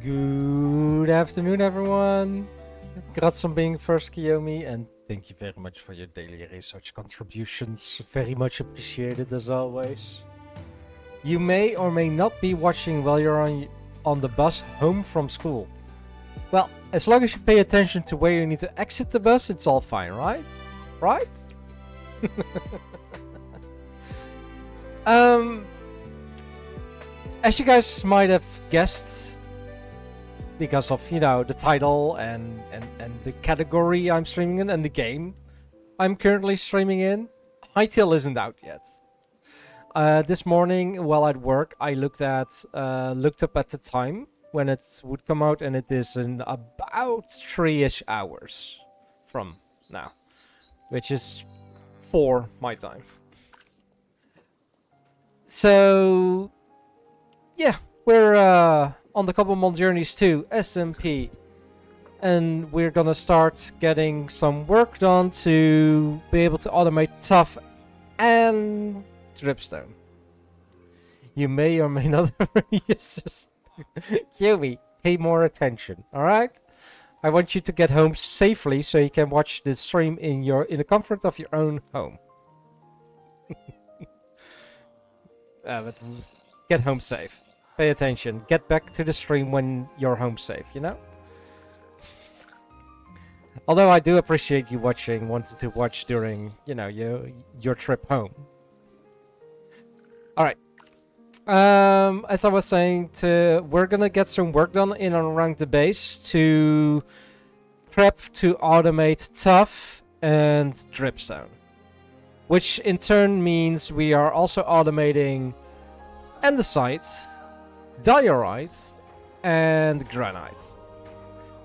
Good afternoon, everyone. Congrats on being first, Kiyomi, and thank you very much for your daily research contributions. Very much appreciated, as always. You may or may not be watching while you're on the bus home from school. Well, as long as you pay attention to where you need to exit the bus, it's all fine, right? Right? As you guys might have guessed, because of, you know, the title and the category I'm streaming in and the game I'm currently streaming in, Hytale isn't out yet. This morning while at work, I looked up at the time when it would come out, and it is in about 3-ish hours from now, which is 4 my time. So yeah, we're on the Cobblemon Journeys 2 SMP, and we're gonna start getting some work done to be able to automate Tuff and Dripstone. You may or may not use this. Cue me, pay more attention, alright? I want you to get home safely so you can watch the stream in the comfort of your own home. But get home safe. Pay attention. Get back to the stream when you're home safe, you know? Although I do appreciate you wanted to watch during, you know, your trip home. Alright. As I was saying, we're gonna get some work done in and around the base to prep to automate Tuff and Dripstone. Which in turn means we are also automating andesite, diorite, and granite.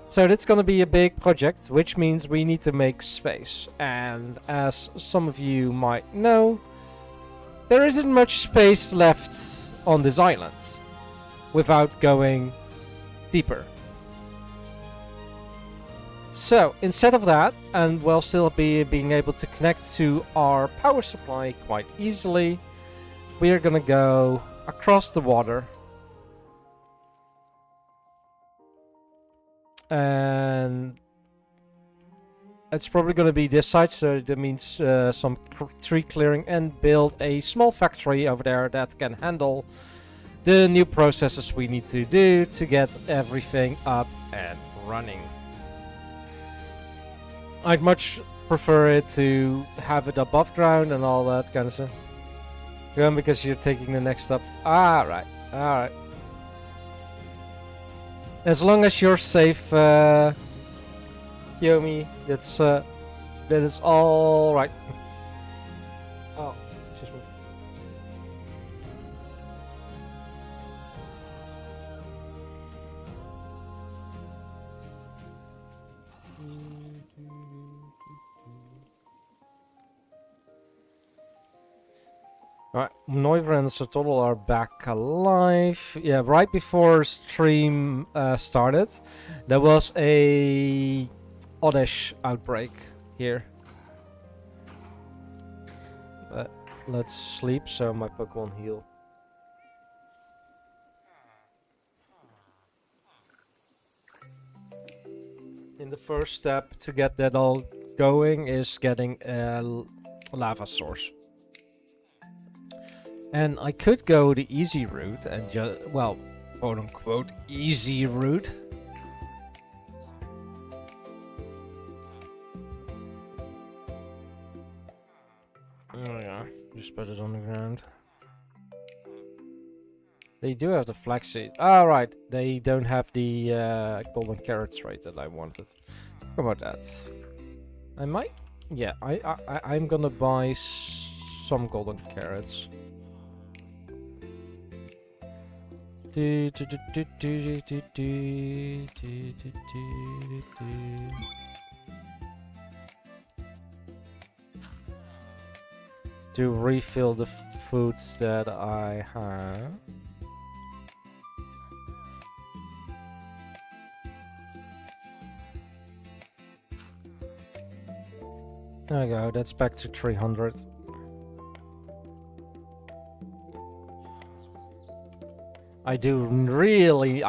So that's gonna be a big project, which means we need to make space. And as some of you might know, there isn't much space left on this island without going deeper. So instead of that, and while still being able to connect to our power supply quite easily, we are gonna go across the water, and it's probably going to be this side, so that means some tree clearing, and build a small factory over there that can handle the new processes we need to do to get everything up and running. I'd much prefer it to have it above ground and all that kind of stuff. Yeah, because you're taking the next step. Alright, alright. As long as you're safe, Yomi, that is all right. Oh, excuse me. Alright, Noiver and Sotolo are back alive. Yeah, right before stream started, there was a oddish outbreak here. Let's sleep so my Pokemon heal. And the first step to get that all going is getting a lava source. And I could go the easy route and just, well, quote unquote, easy route. Oh yeah, just put it on the ground. They do have the flaxseed. Ah, right, they don't have the golden carrots right that I wanted. Talk about that. I might, yeah, I'm gonna buy some golden carrots. To refill the foods that I have. There we go, that's back to 300. I really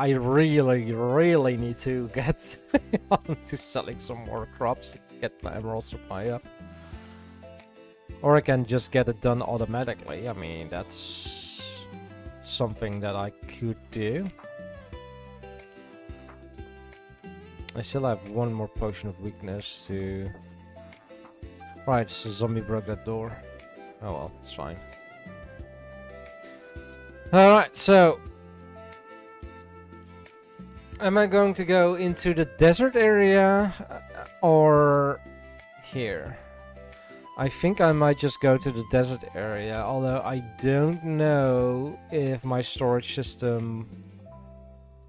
need to get on to selling some more crops to get my emerald supply up. Or I can just get it done automatically. I mean, that's something that I could do. I still have one more potion of weakness to... Right, so zombie broke that door. Oh well, it's fine. Alright, so... Am I going to go into the desert area or here? I think I might just go to the desert area, although I don't know if my storage system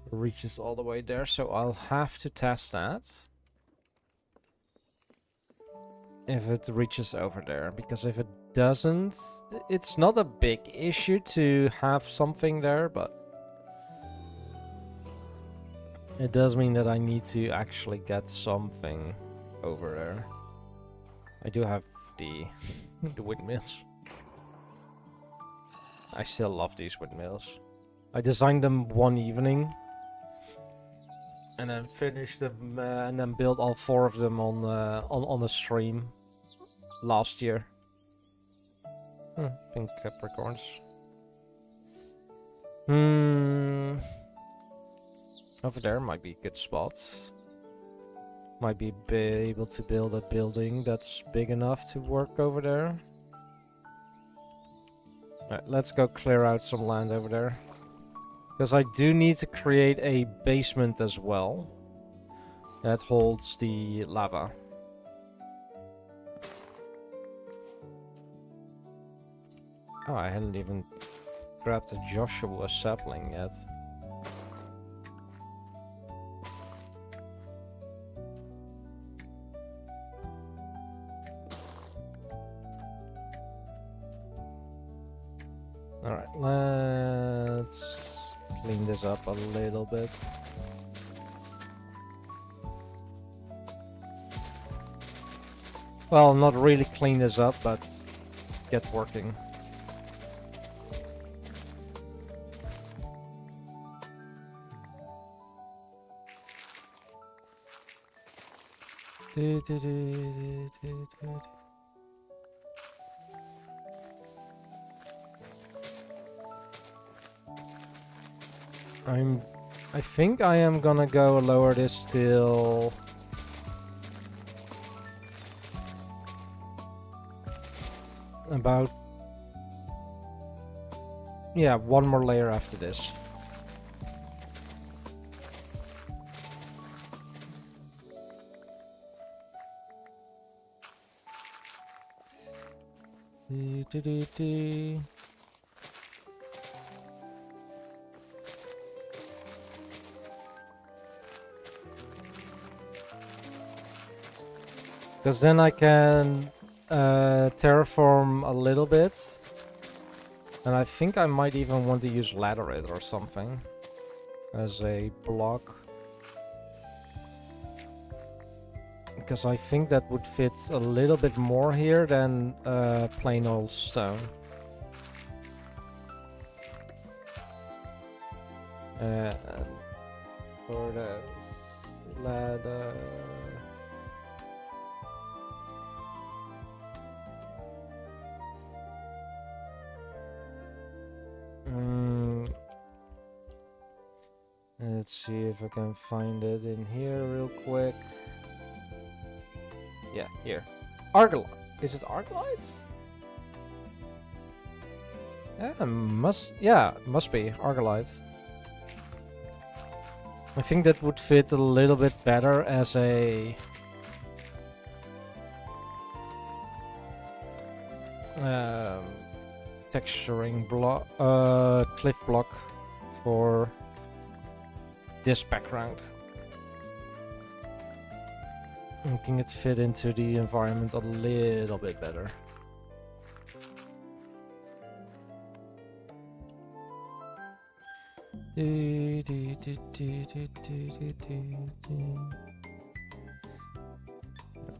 reaches all the way there, so I'll have to test that. If it reaches over there, because if it doesn't, it's not a big issue to have something there, but it does mean that I need to actually get something over there. I do have the windmills. I still love these windmills. I designed them one evening and then finished them and then built all 4 of them on a stream last year. Pink Capricorns. Over there might be good spots. Might be able to build a building that's big enough to work over there. Alright, let's go clear out some land over there. Because I do need to create a basement as well. That holds the lava. Oh, I hadn't even grabbed a Joshua sapling yet. Alright, let's clean this up a little bit. Well, not really clean this up, but get working. I think I am gonna go lower this till about, yeah, one more layer after this. Because then I can terraform a little bit. And I think I might even want to use laterite or something as a block. Because I think that would fit a little bit more here than plain old stone. And for the ladder... Let's see if I can find it in here real quick. Yeah, here. Argolite. Is it Argolite? Yeah, must be Argolite. I think that would fit a little bit better as a texturing block, cliff block for this background. Making it fit into the environment a little bit better.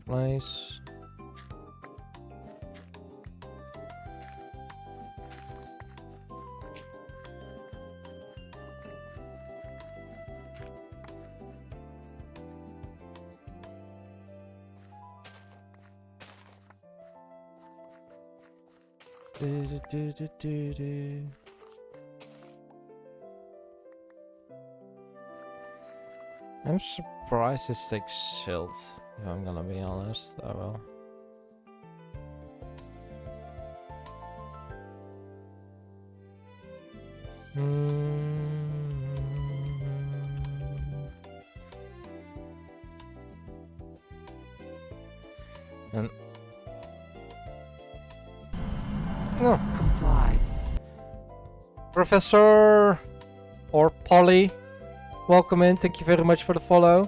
Nice. I'm surprised this takes shield, if I'm gonna be honest. Oh well. And no. Comply. Professor or Polly, welcome in. Thank you very much for the follow.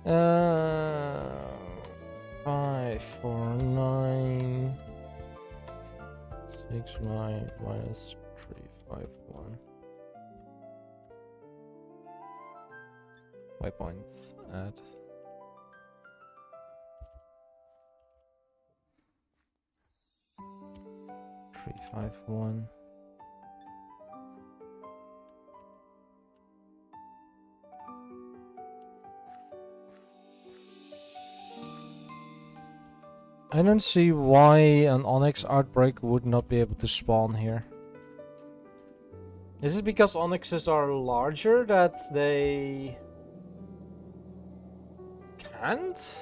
Uh, 5, 4, 9, 6, 9, minus 3, 5, 1. Waypoints at 3, 5, 1. I don't see why an Onyx outbreak would not be able to spawn here. Is it because Onyxes are larger that they can't?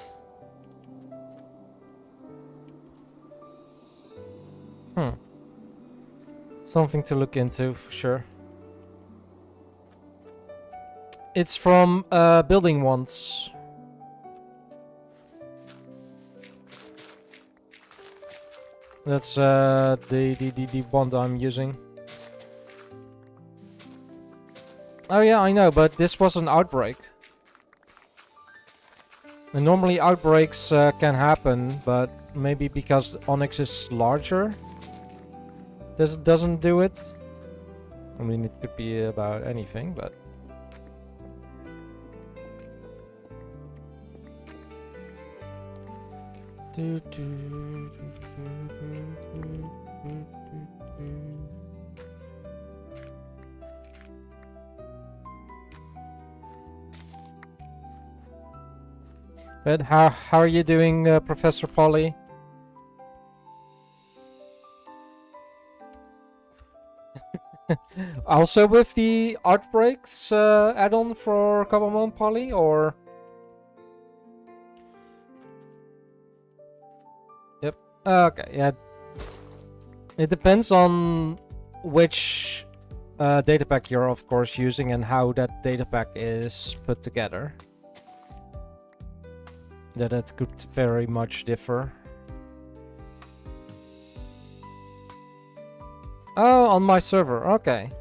Something to look into for sure. It's from building once. That's the bond I'm using. Oh yeah, I know, but this was an outbreak. And normally outbreaks can happen, but maybe because Onyx is larger, this doesn't do it. I mean, it could be about anything, but... But how are you doing, Professor Polly? Also with the Outbreaks add-on for Cobblemon Polly, or? Yep. Okay, yeah. It depends on which datapack you're, of course, using and how that datapack is put together. That could very much differ. Oh, on my server, okay.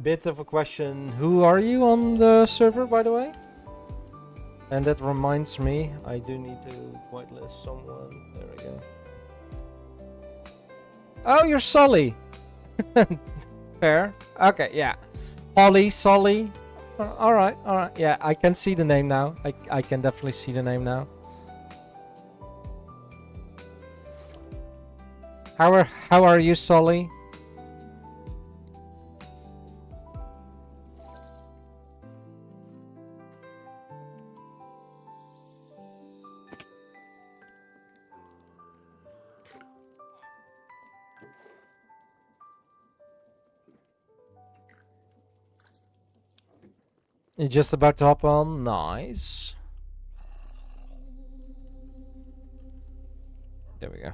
Bit of a question. Who are you on the server, by the way? And that reminds me, I do need to whitelist someone. There we go. Oh, you're Sully. Fair. Okay, yeah. Polly, Sully. Alright, alright. Yeah, I can see the name now. I can definitely see the name now. How are you, Sully? You're just about to hop on? Nice. There we go.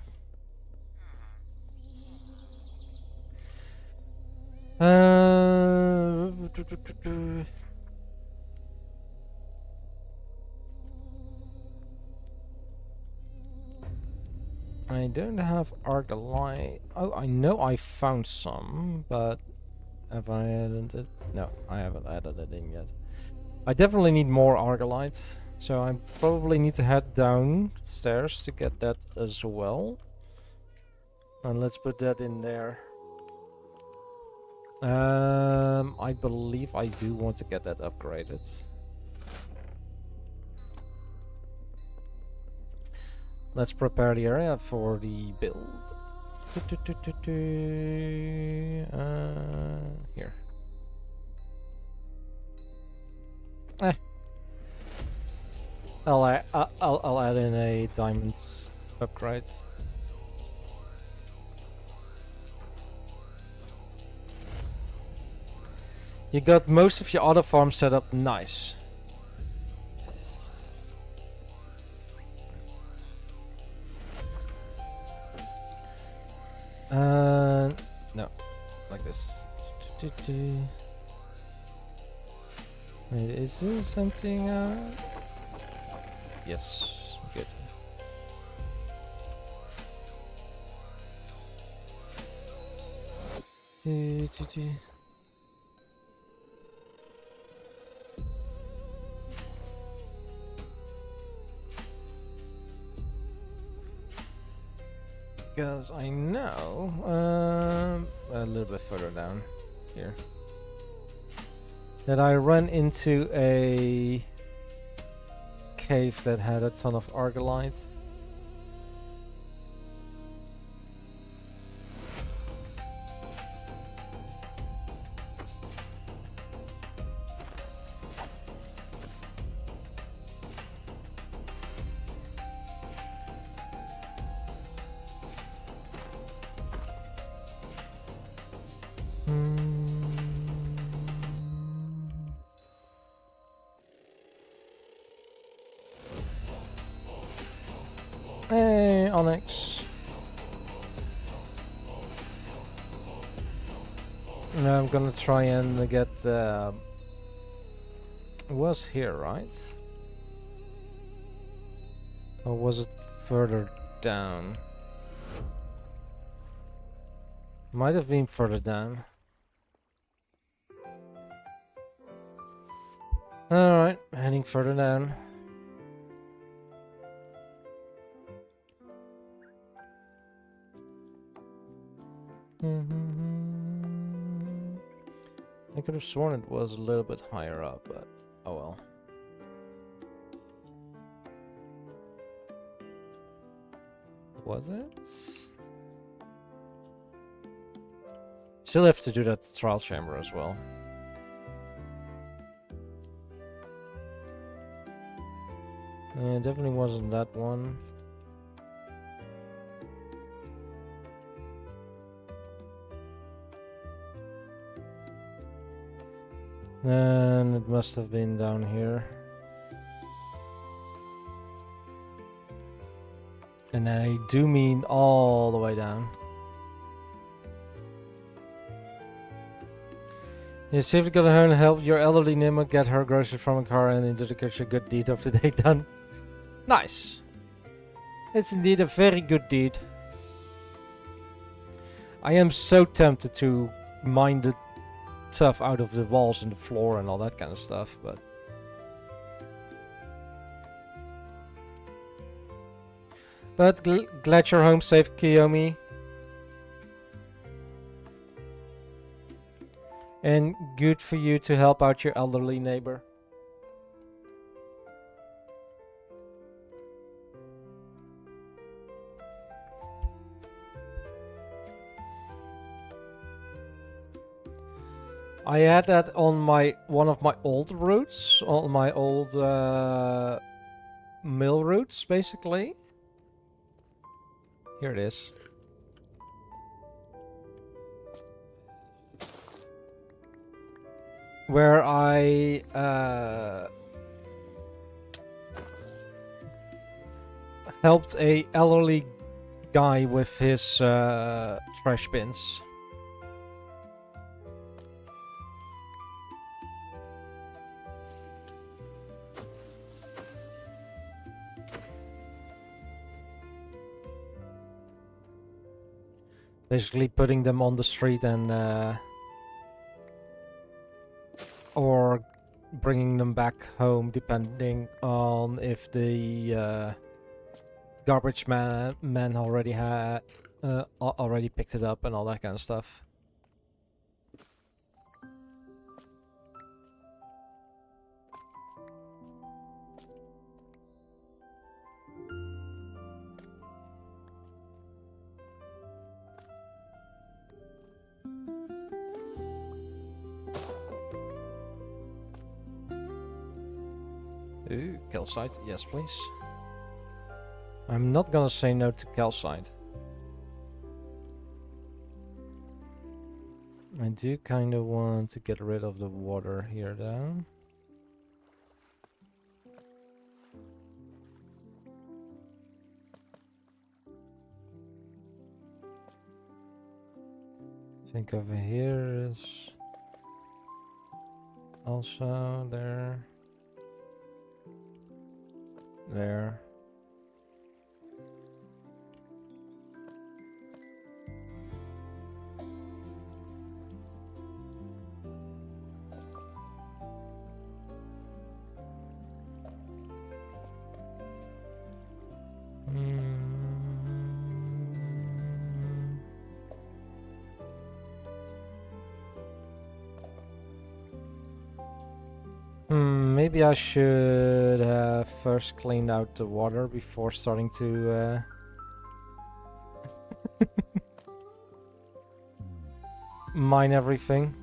I don't have Argalite. Oh, I know I found some, but have I added it? No, I haven't added it in yet. I definitely need more Argalites, so I probably need to head downstairs to get that as well. And let's put that in there. I believe I do want to get that upgraded. Let's prepare the area for the build. Here. I'll add in a diamonds upgrade. You got most of your other farms set up nice. No, like this. Wait, is there something? Yes, good. Because I know a little bit further down here that I ran into a cave that had a ton of argolite. Hey, Onyx. Now I'm gonna try and get. It was here, right? Or was it further down? Might have been further down. Alright, heading further down. I could have sworn it was a little bit higher up, but oh well. Was it? Still have to do that trial chamber as well. It definitely wasn't that one. Then it must have been down here. And I do mean all the way down. You safely got her and help your elderly Nima get her groceries from a car and into the kitchen. Good deed of the day done. Nice. It's indeed a very good deed. I am so tempted to mine the Tuff out of the walls and the floor and all that kind of stuff, but glad you're home safe, Kiyomi, and good for you to help out your elderly neighbor. I had that on one of my old routes, on my old mill routes, basically. Here it is. Where I helped a elderly guy with his trash bins. Basically putting them on the street and or bringing them back home, depending on if the garbage man already had already picked it up and all that kind of stuff. Ooh, calcite. Yes, please. I'm not gonna say no to calcite. I do kind of want to get rid of the water here, though. I think over here is also there. There. Maybe I should have first cleaned out the water before starting to mine everything.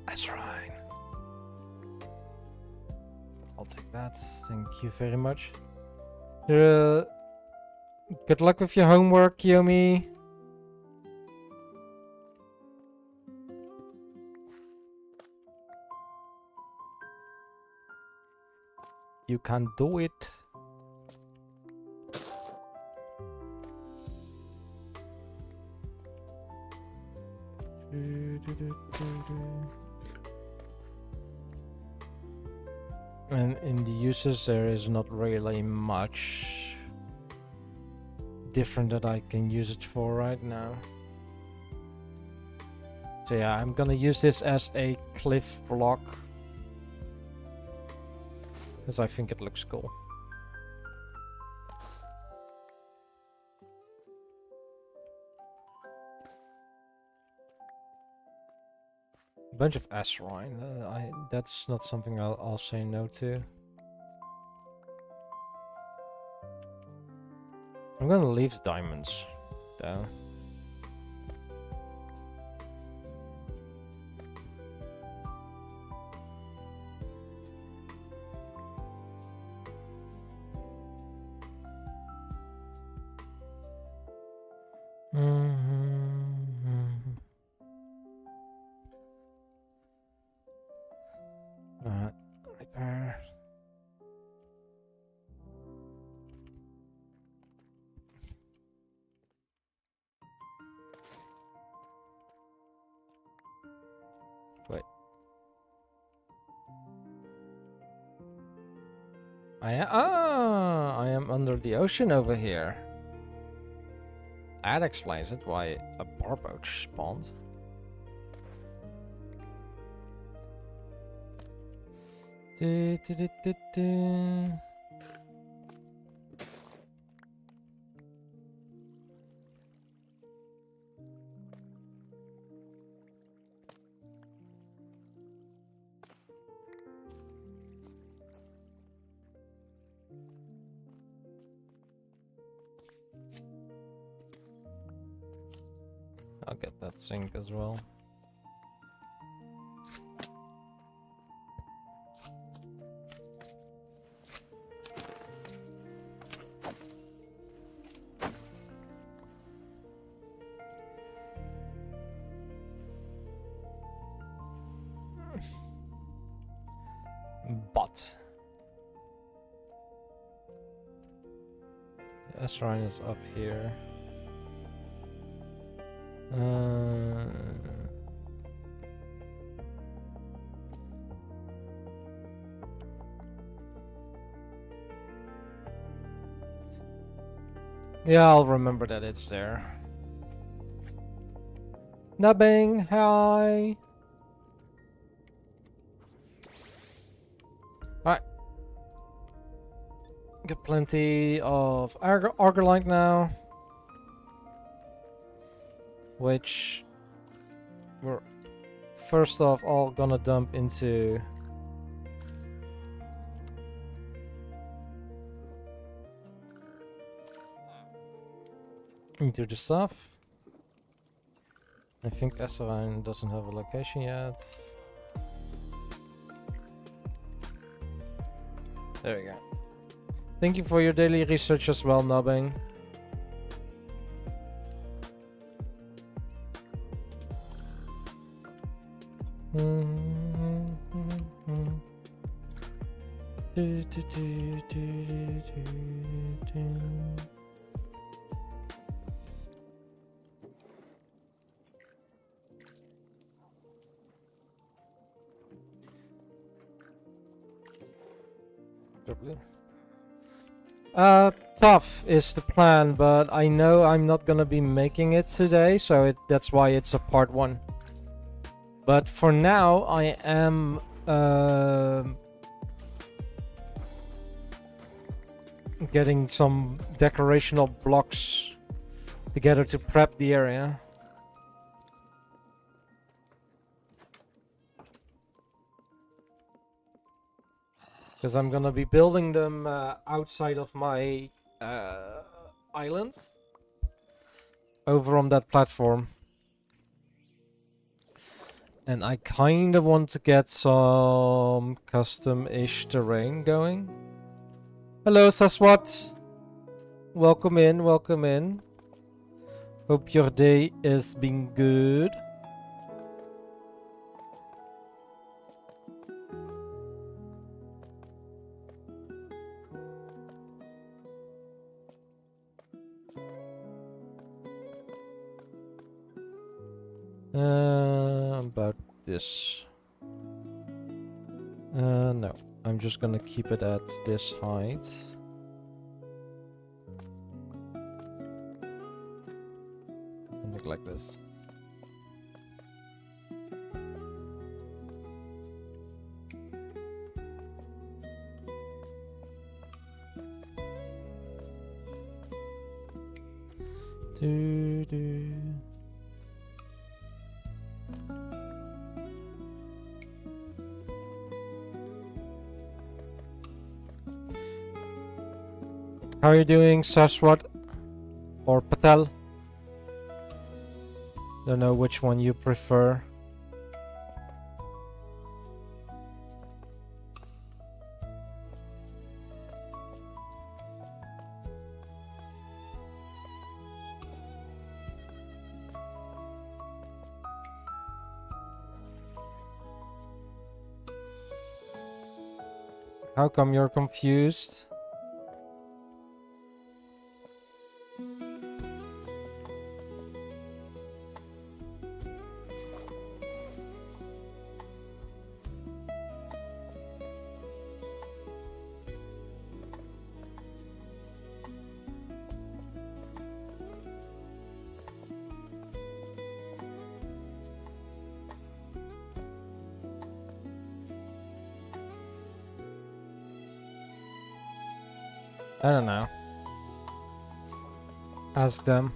That's right. I'll take that. Thank you very much. Good luck with your homework, Kiyomi. You can do it. And in the uses there is not really much different that I can use it for right now. So yeah, I'm gonna use this as a cliff block because I think it looks cool. Bunch of asteroid. That's not something I'll say no to. I'm gonna leave the diamonds though. Repair. Wait. I am under the ocean over here. That explains it, why a barboat spawned. Do, do, do, do, do. I'll get that sink as well. But the S-Rhine is up here. Yeah, I'll remember that it's there. Nubbing, hi. Alright. Get plenty of Argolite now. Which we're first off all gonna dump into the stuff. I think Esserine doesn't have a location yet. There we go. Thank you for your daily research as well, Nubbing. Tuff is the plan, but I know I'm not gonna be making it today, so that's why it's a part 1. But for now, I am getting some decorational blocks together to prep the area. Because I'm gonna be building them outside of my island. Over on that platform. And I kind of want to get some custom-ish terrain going. Hello, Saswat. Welcome in, welcome in. Hope your day has been good. About this. No, I'm just gonna keep it at this height. And look like this. Do. How are you doing, Saswat or Patel? Don't know which one you prefer. How come you're confused? I don't know. Ask them.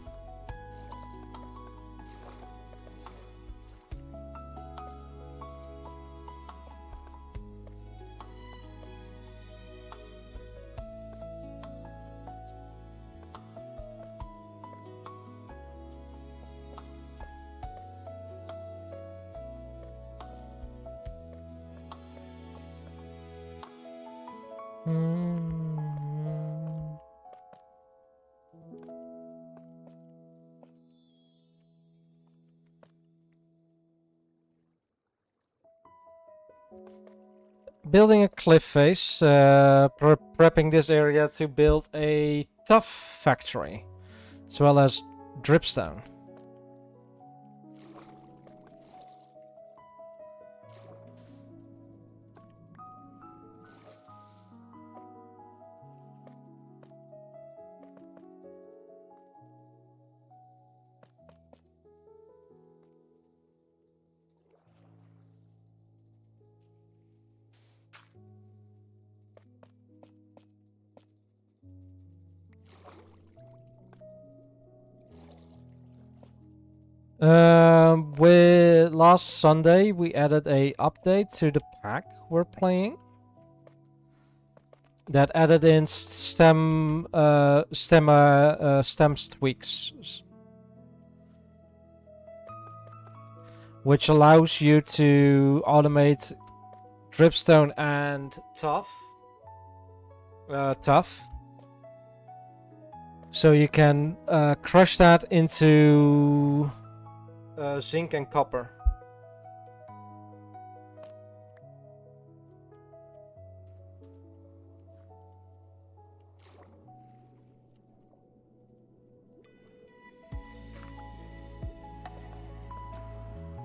Building a cliff face, prepping this area to build a Tuff factory, as well as dripstone. With last Sunday we added a update to the pack we're playing that added in stems tweaks, which allows you to automate dripstone and Tuff. So you can crush that into zinc and copper.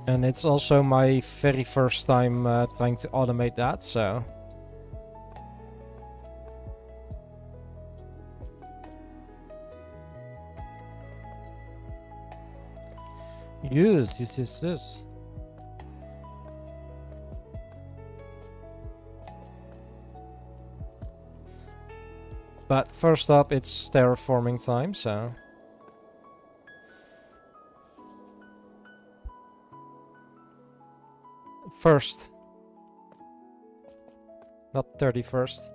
And it's also my very first time trying to automate that, so... This. But first up, it's terraforming time, so... First. Not 31st.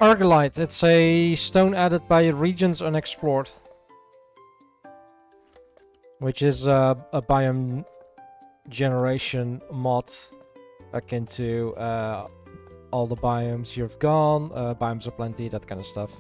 Argillite, it's a stone added by regions unexplored. Which is a biome generation mod akin to all the biomes you've gone, biomes of plenty, that kind of stuff.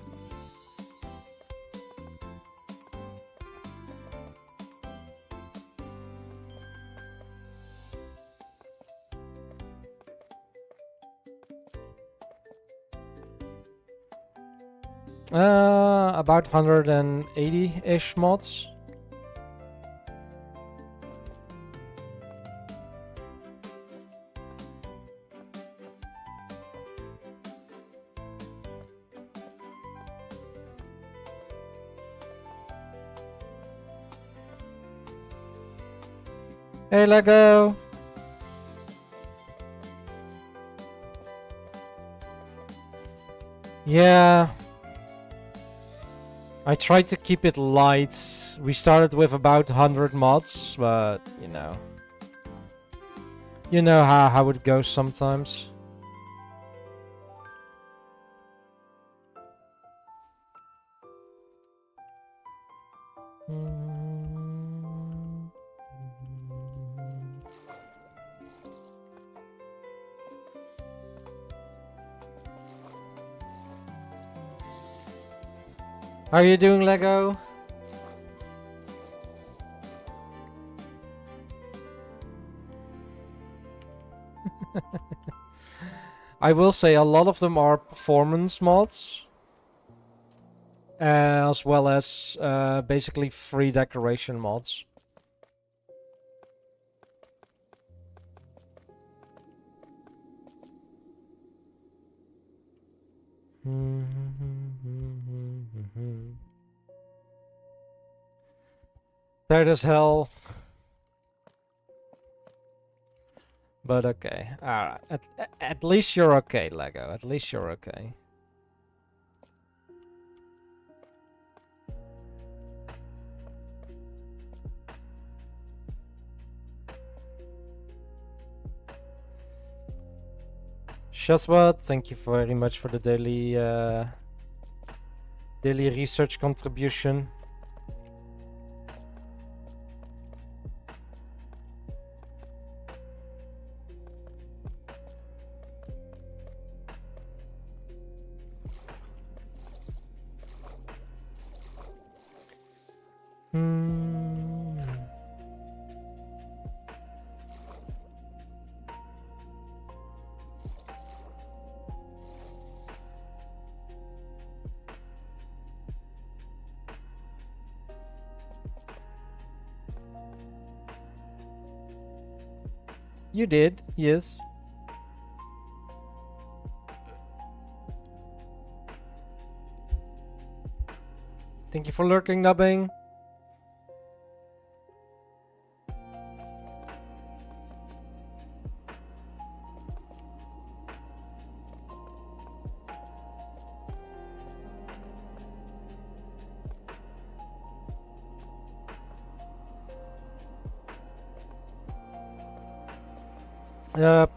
About 180-ish mods. Hey, Lego! Yeah. I tried to keep it light. We started with about 100 mods, but you know. You know how it goes sometimes. How are you doing, Lego? I will say a lot of them are performance mods. As well as basically free decoration mods. Tired as hell. But okay. Alright. At least you're okay, Lego. At least you're okay. Shazbot, thank you very much for the daily research contribution. You did, yes. Thank you for lurking, Nubbing.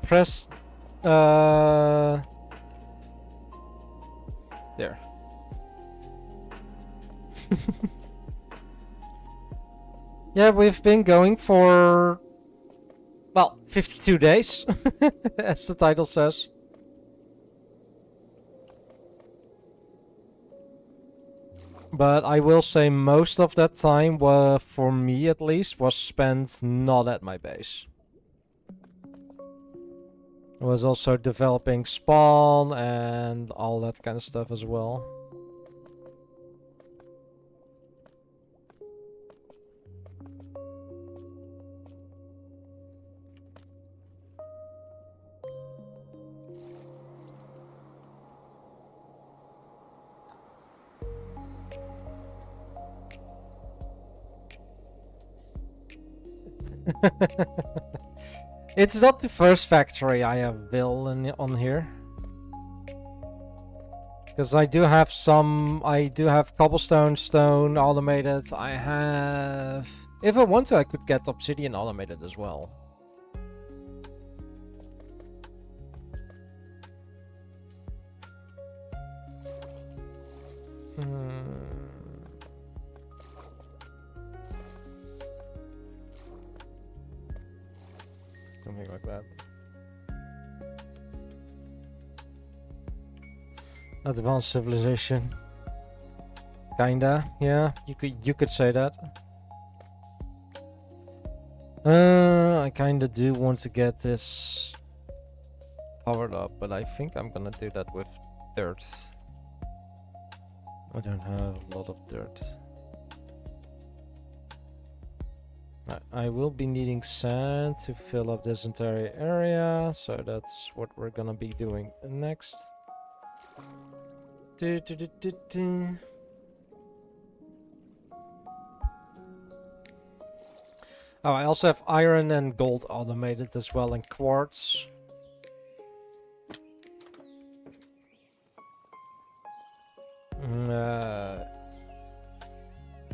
Press there. Yeah, we've been going for, well, 52 days, as the title says. But I will say most of that time, for me at least, was spent not at my base. I was also developing spawn and all that kind of stuff as well. It's not the first factory I have built on here. Because I do have cobblestone, stone, automated. I have... If I want to, I could get obsidian automated as well. Something like that. Advanced civilization. Kinda, yeah. You could say that. I kinda do want to get this covered up, but I think I'm gonna do that with dirt. I don't have a lot of dirt. I will be needing sand to fill up this entire area, so that's what we're gonna be doing next. Oh, I also have iron and gold automated as well, and quartz.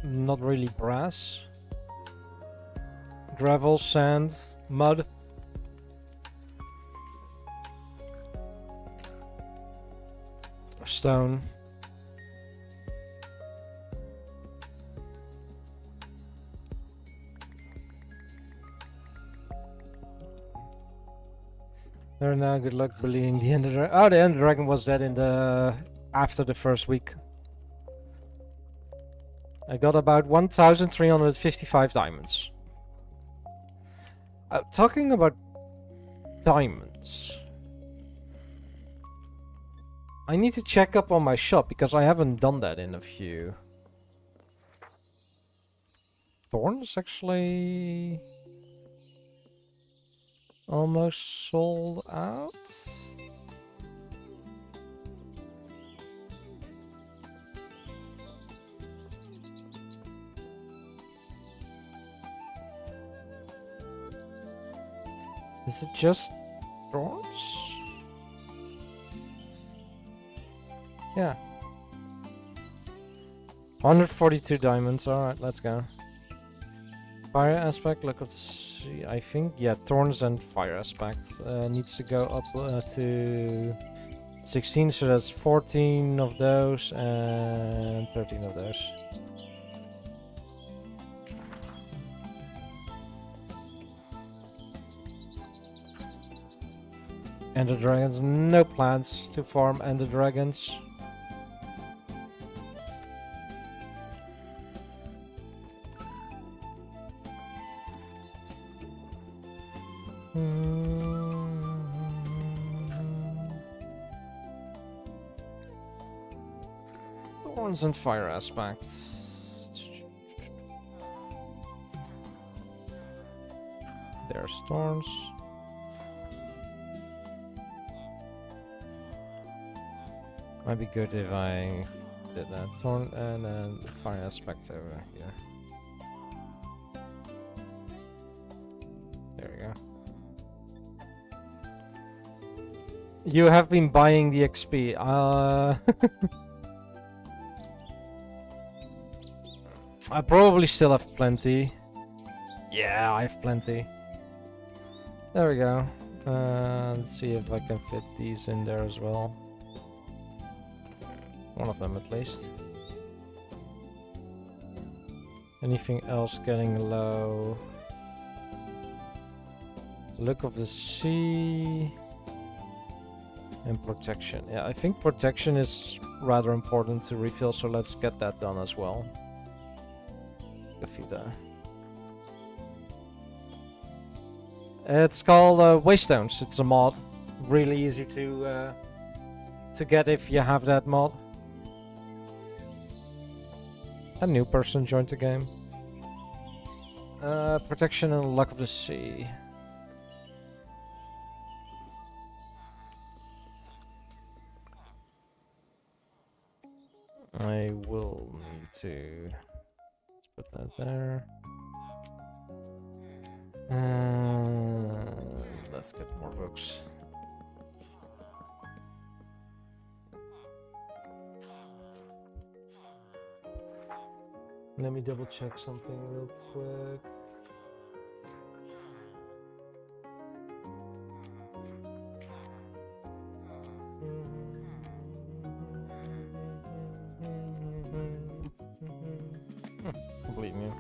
Not really brass. Gravel, sand, mud. Stone. There now, good luck bullying the Ender Dragon. Oh, the Ender Dragon was dead in the... after the first week. I got about 1,355 diamonds. Talking about diamonds, I need to check up on my shop because I haven't done that in a few. Thorns actually almost sold out. Is it just thorns? Yeah. 142 diamonds. Alright, let's go. Fire aspect, look of the sea. I think, yeah, thorns and fire aspect needs to go up to 16, so that's 14 of those and 13 of those. Ender dragons, no plans to farm ender dragons. Thorns and fire aspects. There's thorns. Might be good if I did that thorn and then fire aspect over here. There we go. You have been buying the XP. I probably still have plenty. Yeah, I have plenty. There we go. Let's see if I can fit these in there as well. One of them at least. Anything else getting low? Look of the sea. And protection. Yeah, I think protection is rather important to refill, so let's get that done as well. Gafita. It's called Waystones. It's a mod. Really easy to get if you have that mod. A new person joined the game. Protection and luck of the sea. I will need to put that there. Let's get more books. Let me double check something real quick. Complete new.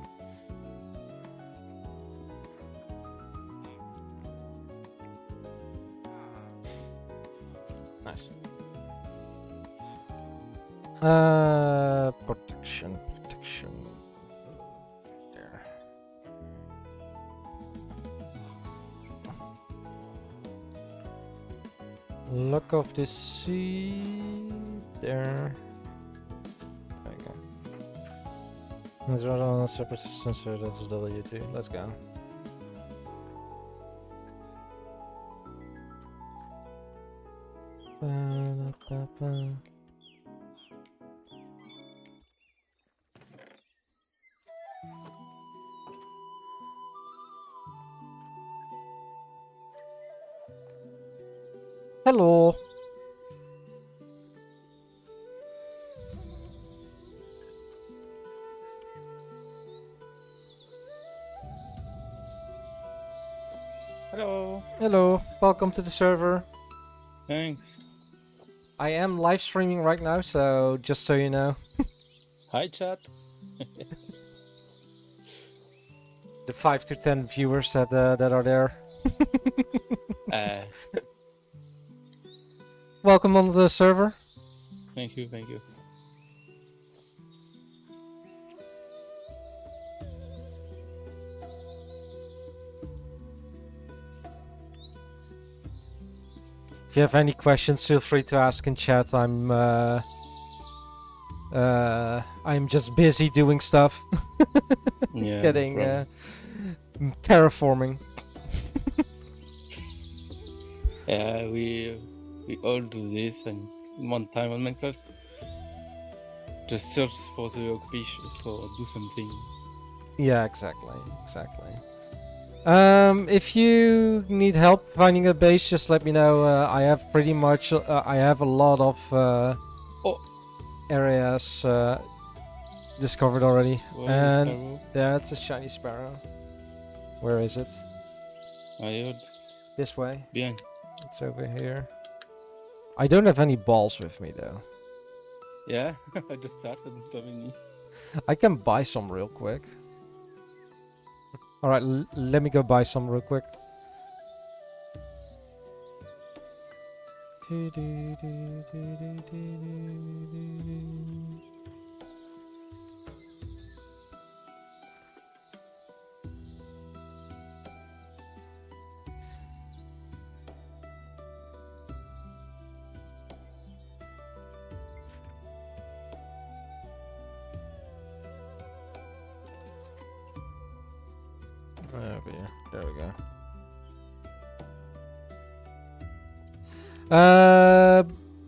Nice. Protection. There. Luck of the sea. There. There you go. There's right on a separate sensor, that's a W2. Let's go. Hello. Hello. Hello. Welcome to the server. Thanks. I am live streaming right now, so just so you know. Hi, chat. The 5 to 10 viewers that are there. Welcome on the server. Thank you, thank you. If you have any questions, feel free to ask in chat. I'm just busy doing stuff. Yeah, Getting terraforming. Yeah, we all do this, and one time on Minecraft, just search for the occupation, for do something. Yeah, exactly. If you need help finding a base, just let me know. I have pretty much, I have a lot of areas discovered already. Where is And Sparrow? that's a shiny sparrow. Where is it? I heard This way. behind. It's over here. I don't have any balls with me though. Yeah, I just started having me. I can buy some real quick. Alright, let me go buy some real quick. Over here. There we go.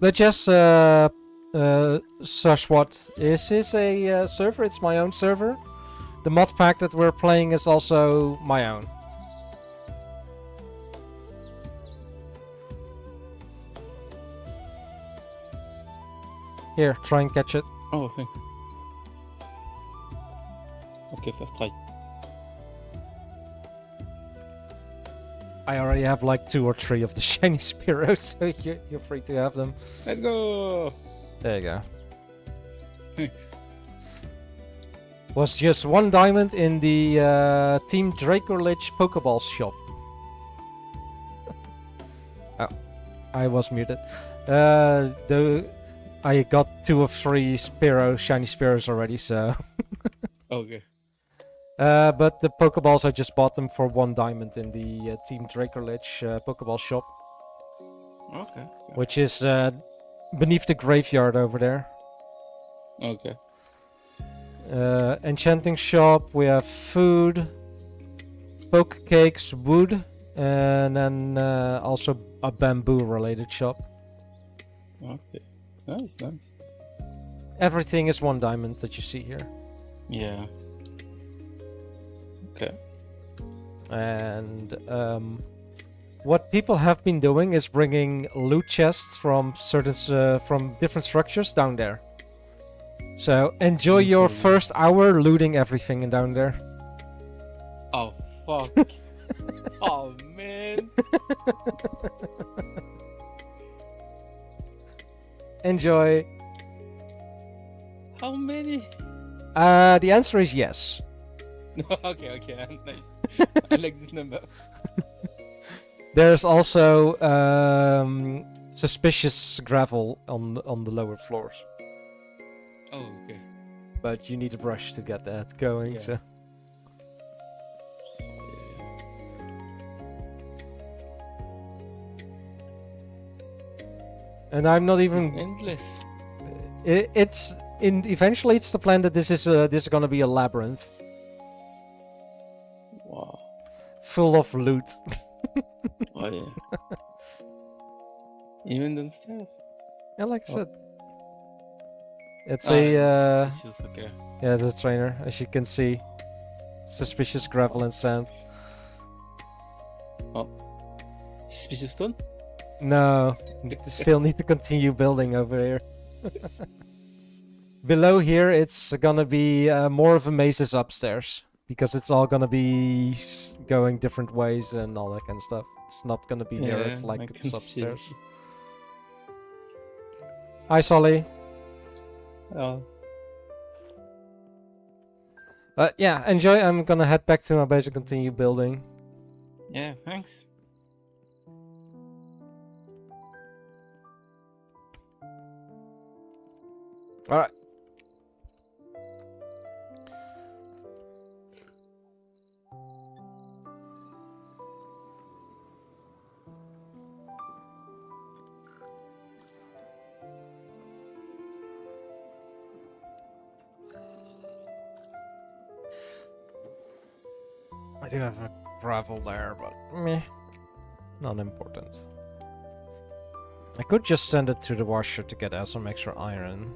But yes, Sashwat, is this a server? It's my own server. The mod pack that we're playing is also my own. Here, try and catch it. Oh, thanks. Okay, first try. I already have like 2 or 3 of the shiny Spearows, so you're free to have them. Let's go! There you go. Thanks. Was just 1 diamond in the Team Dracolich Pokeball shop. Oh, I was muted. Though I got 2 or 3 shiny Spearows already, so. Okay. But the Pokeballs, I just bought them for 1 diamond in the Team Dracolich Pokeball shop. Okay. Which is beneath the graveyard over there. Okay. Enchanting shop, we have food, poke cakes, wood, and then also a bamboo related shop. Okay. Nice, nice. Everything is 1 diamond that you see here. Yeah. Okay. And what people have been doing is bringing loot chests from from different structures down there. So enjoy your first hour looting everything down there. Oh, fuck. Oh, man. Enjoy. How many? The answer is yes. Okay, nice. I like this number. There's also suspicious gravel on the lower floors. Oh, okay. But you need a brush to get that going, Yeah. so. And I'm not It's even. endless. Eventually, it's the plan that this is gonna be a labyrinth Wow. full of loot. Oh, yeah. Even downstairs. Yeah, like I Oh. said, it's Okay. yeah, it's a trainer, as you can see. Suspicious gravel and sand. Suspicious stone? No, still need to continue building over here. Below here, it's gonna be more of a maze is upstairs. Because it's all gonna be going different ways and all that kind of stuff. It's not gonna be mirrored I like can it's upstairs. see. Hi, Solly. Oh, Yeah, enjoy. I'm gonna head back to my base and continue building. yeah, thanks. Alright. I do have a gravel there, but meh. Not important. I could just send it to the washer to get some extra iron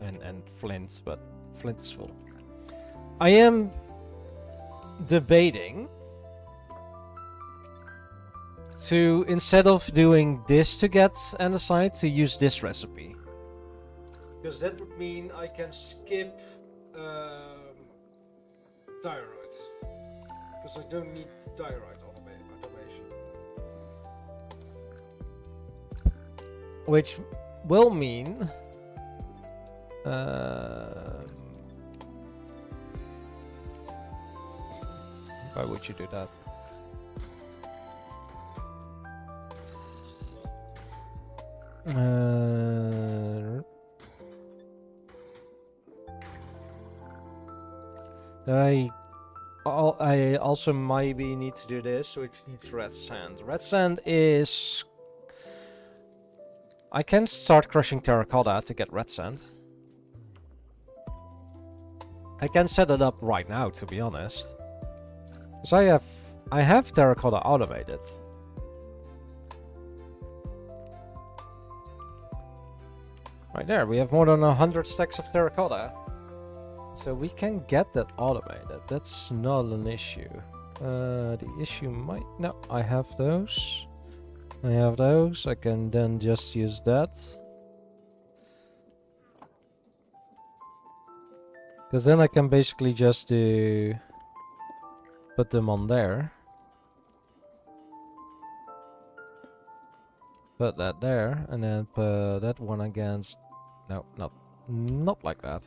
and flint, but flint is full. I am debating to, instead of doing this to get andesite, to use this recipe. Because that would mean I can skip thyroid. because I don't need diorite automation. Which will mean why would you do that? I also maybe need to do this, which needs red sand. Red sand is... I can start crushing terracotta to get red sand. I can set it up right now, to be honest. Because I have terracotta automated. Right there, we have more than 100 stacks of terracotta. So we can get that automated. That's not an issue. The issue might... No, I have those. I have those. I can then just use that. Because then I can basically just put them on there. Put that there, and then put that one against... No, not like that.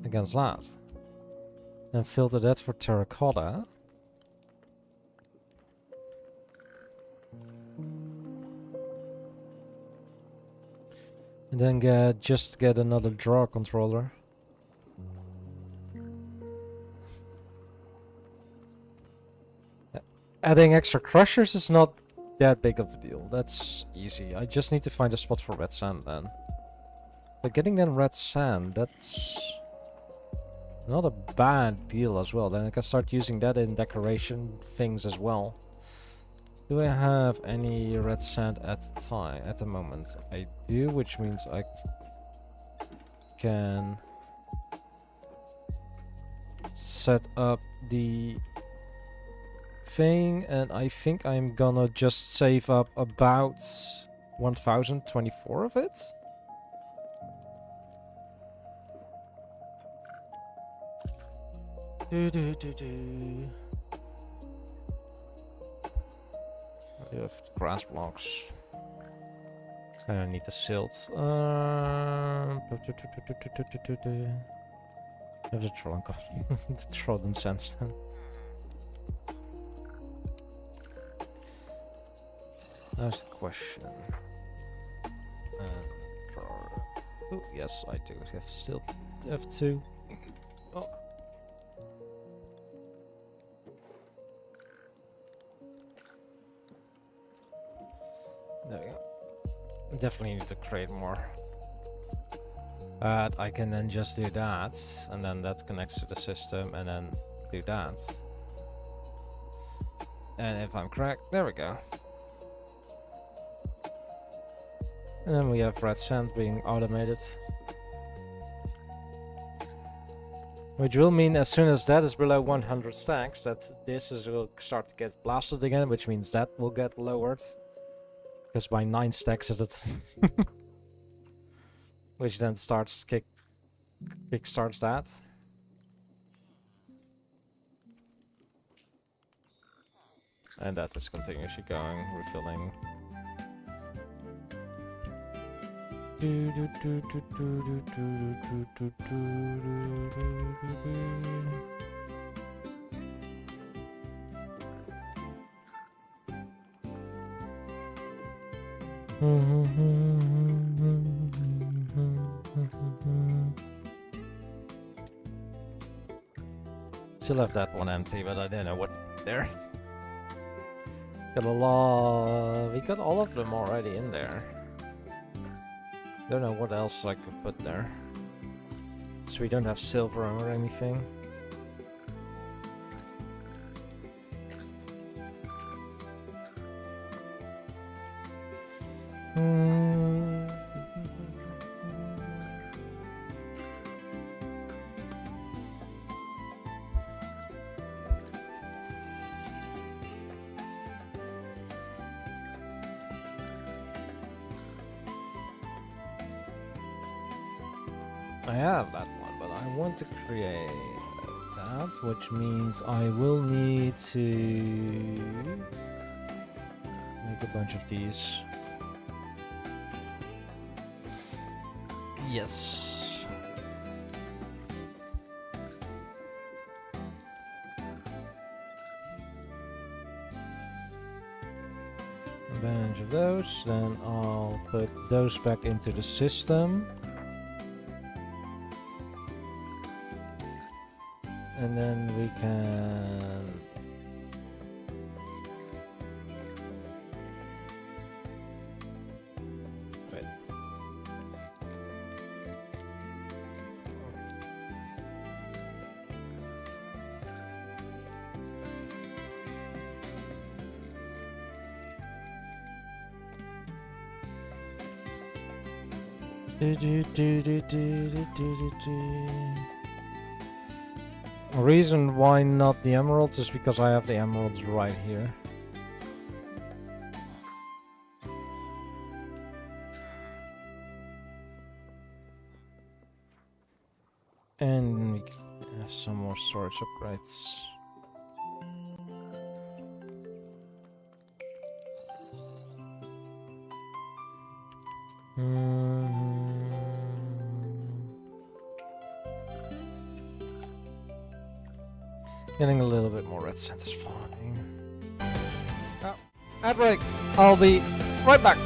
Against that. And filter that for terracotta. And then just get another draw controller. Adding extra crushers is not that big of a deal. That's easy. I just need to find a spot for red sand then. But getting that red sand, that's not a bad deal as well. Then I can start using that in decoration things as well. Do I have any red sand at the moment? I do, which means I can set up the thing, and I think I'm gonna just save up about 1024 of it. I have grass blocks. And I need the silt. I have the trunk of the trodden sandstone. That's the question. Oh, yes, I do. I have still have two. Oh. There we go. Definitely need to create more. But I can then just do that, and then that connects to the system, and then do that. And if I'm correct, there we go. And then we have red sand being automated. Which will mean as soon as that is below 100 stacks, that will start to get blasted again, which means that will get lowered. Because by 9 stacks is it. Which then starts kickstarts that. And that is continuously going, refilling. Still have that one empty, but I don't know what to put there. Got a lot. We got all of them already in there. Don't know what else I could put there. So we don't have silver or anything. I have that one, but I want to create that, which means I will need to make a bunch of these. Yes. A bunch of those, then I'll put those back into the system. And then we can wait. The reason why not the emeralds is because I have the emeralds right here. And we have some more storage upgrades. Getting a little bit more red sand is fine. Oh, ad break. I'll be right back.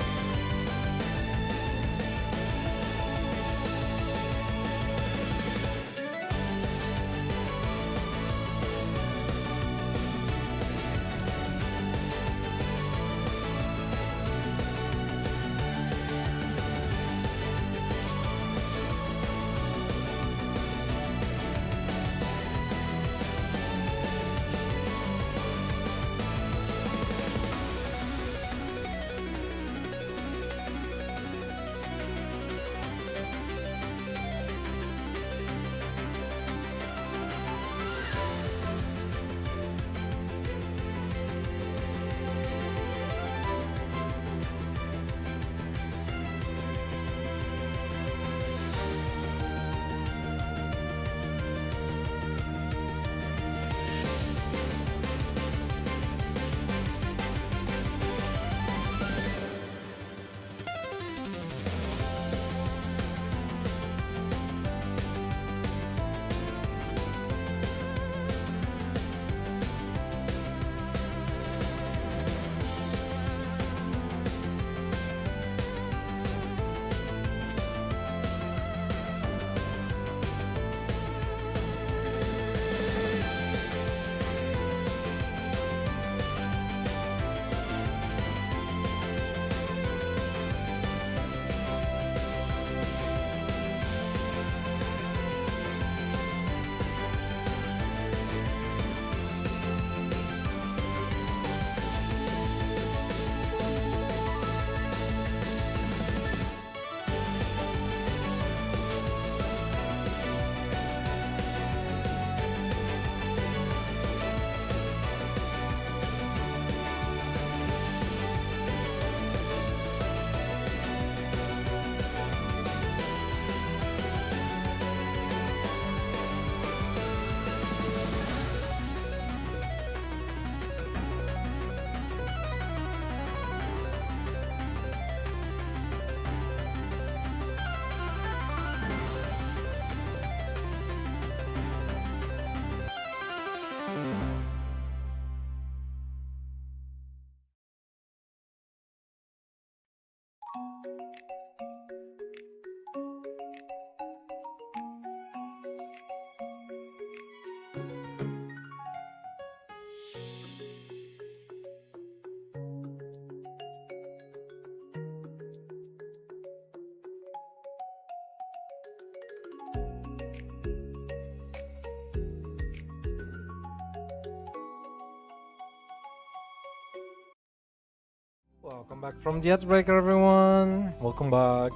Welcome back from the ad breaker, everyone. Welcome back.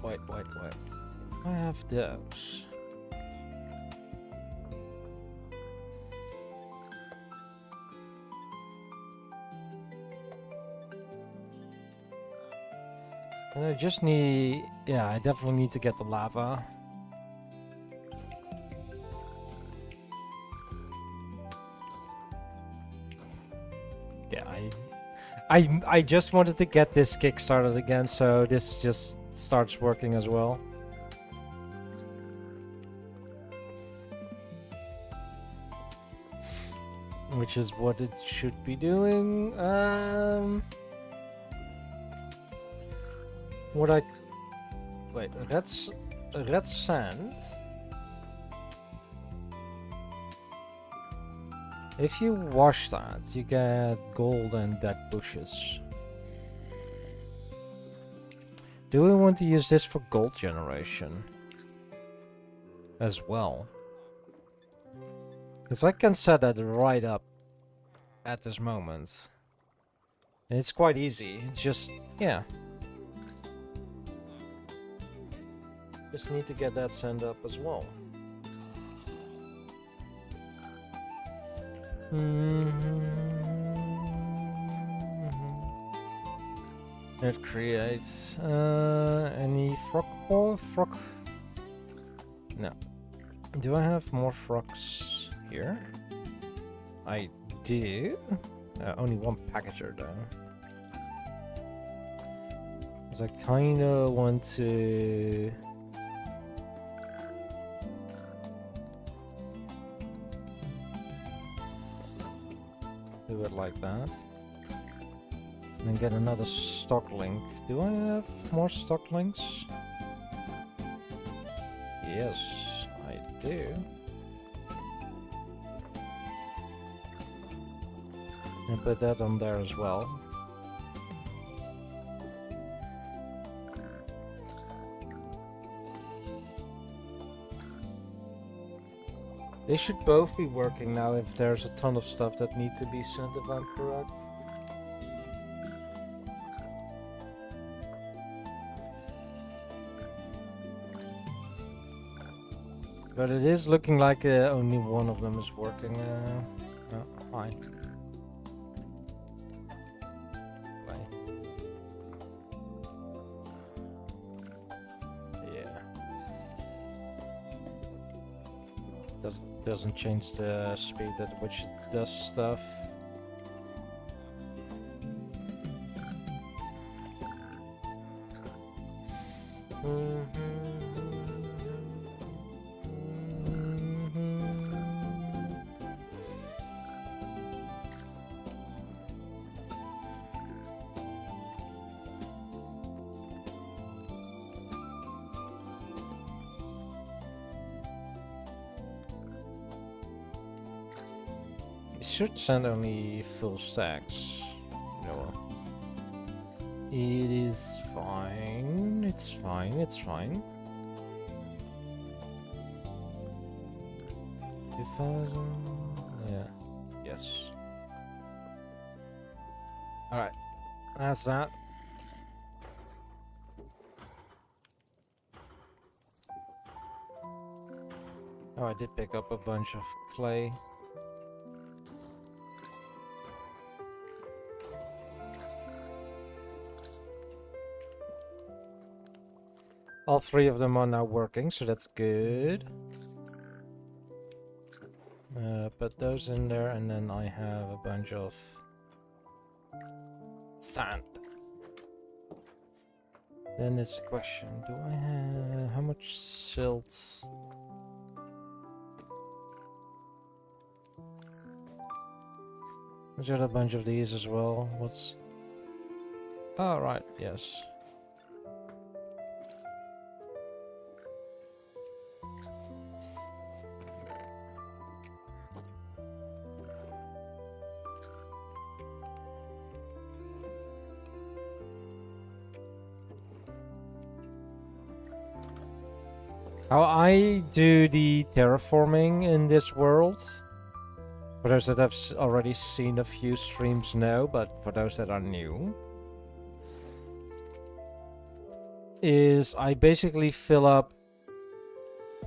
Wait. I have those. And I just need... Yeah, I definitely need to get the lava. Yeah, I just wanted to get this kick started again, so this just starts working as well. Which is what it should be doing. Wait, red sand. If you wash that, you get gold and dead bushes. Do we want to use this for gold generation as well? Because I can set that right up at this moment. And it's quite easy. It's just, yeah. Just need to get that sent up as well. It creates any frog? No. Do I have more frogs here? I do. Only one packager though. Because I kinda want to... do it like that. And then get another stock link. Do I have more stock links? Yes, I do. And put that on there as well. They should both be working now if there's a ton of stuff that needs to be sent, if I'm correct. But it is looking like only one of them is working. Oh, hi. Bye. Yeah. Doesn't change the speed at which it does stuff. Should send only full stacks. No. It is fine. It's fine. It's fine. 2000. Yeah. Yes. All right. That's that. Oh, I did pick up a bunch of clay. All three of them are now working, so that's good. Put those in there, and then I have a bunch of sand. Then it's the question, do I have... how much silt? There's got a bunch of these as well. What's... oh, right, yes. How I do the terraforming in this world, for those that have already seen a few streams know, but for those that are new, is I basically fill up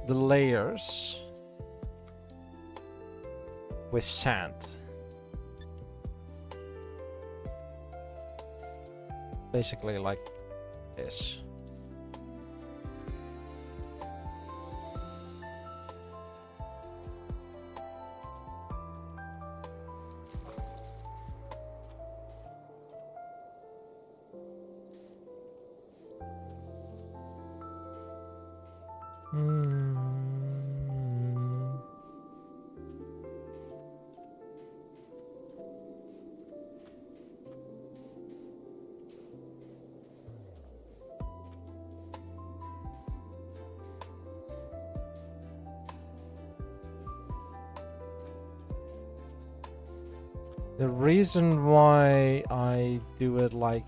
the layers with sand. Basically like this. The reason why I do it like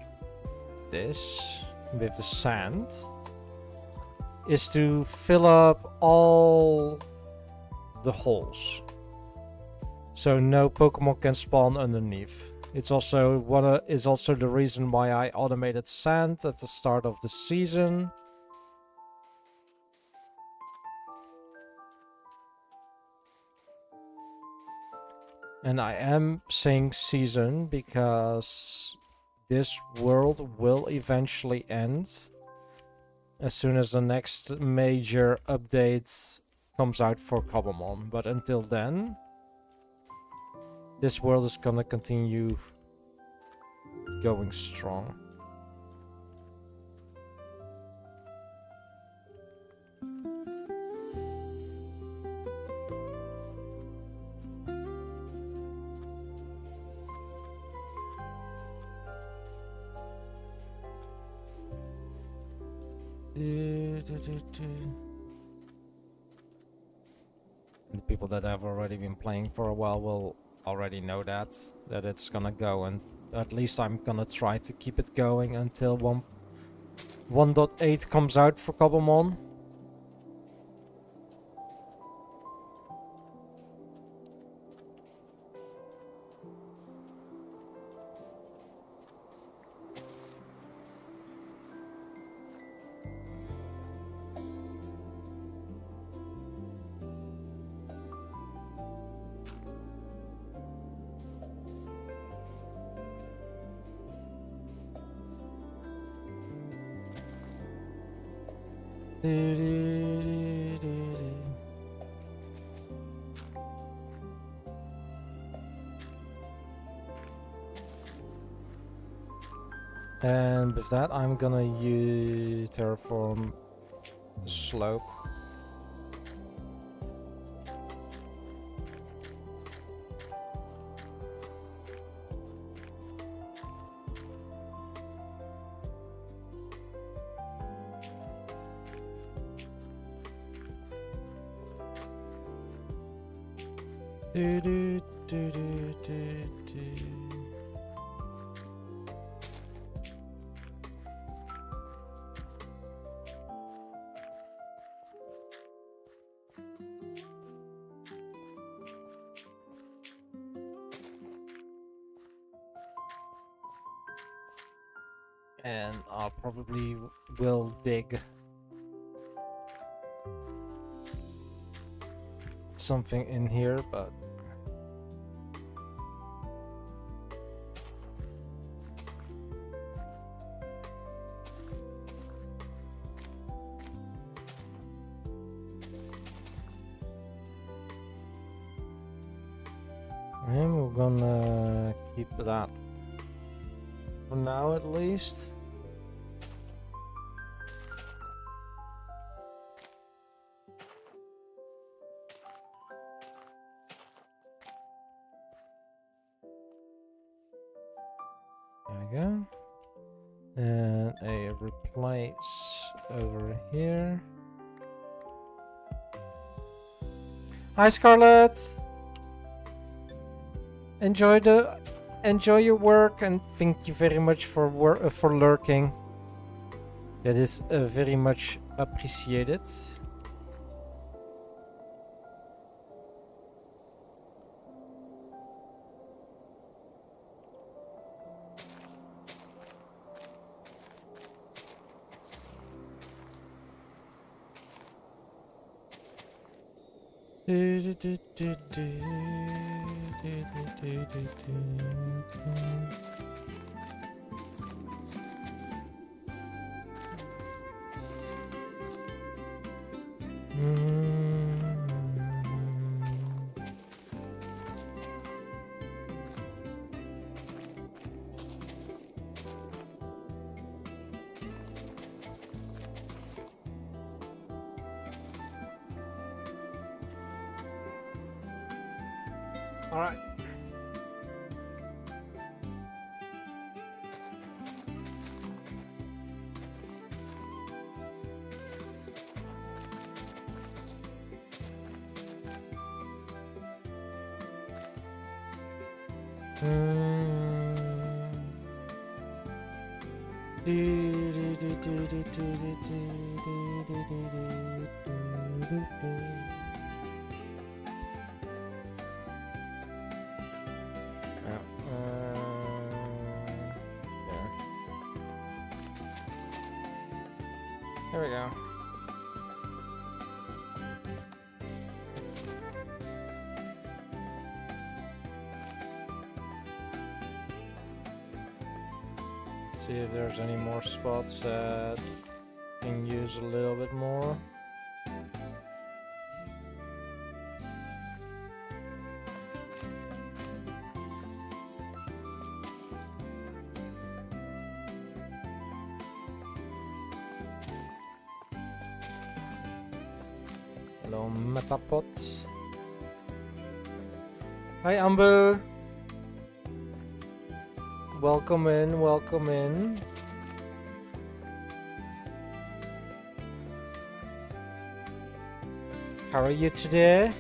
this with the sand is to fill up all the holes, so no Pokemon can spawn underneath. It's also the reason why I automated sand at the start of the season. And I am saying season because this world will eventually end as soon as the next major update comes out for Cobblemon. But until then, this world is gonna continue going strong. The people that have already been playing for a while will already know that it's gonna go, and at least I'm gonna try to keep it going until 1.8 comes out for Cobblemon. And with that, I'm gonna use terraform the slope. Do, do, do, do, do, do. And I'll probably will dig something in here, but and we're gonna keep that for now at least. There we go. And a replace over here. Hi Scarlett! Enjoy your work, and thank you very much for lurking. That is very much appreciated. All right. There we go. See if there's any more spots that can use a little bit more. Hello, Metapod. Hi, Amber. Welcome in, welcome in. How are you today?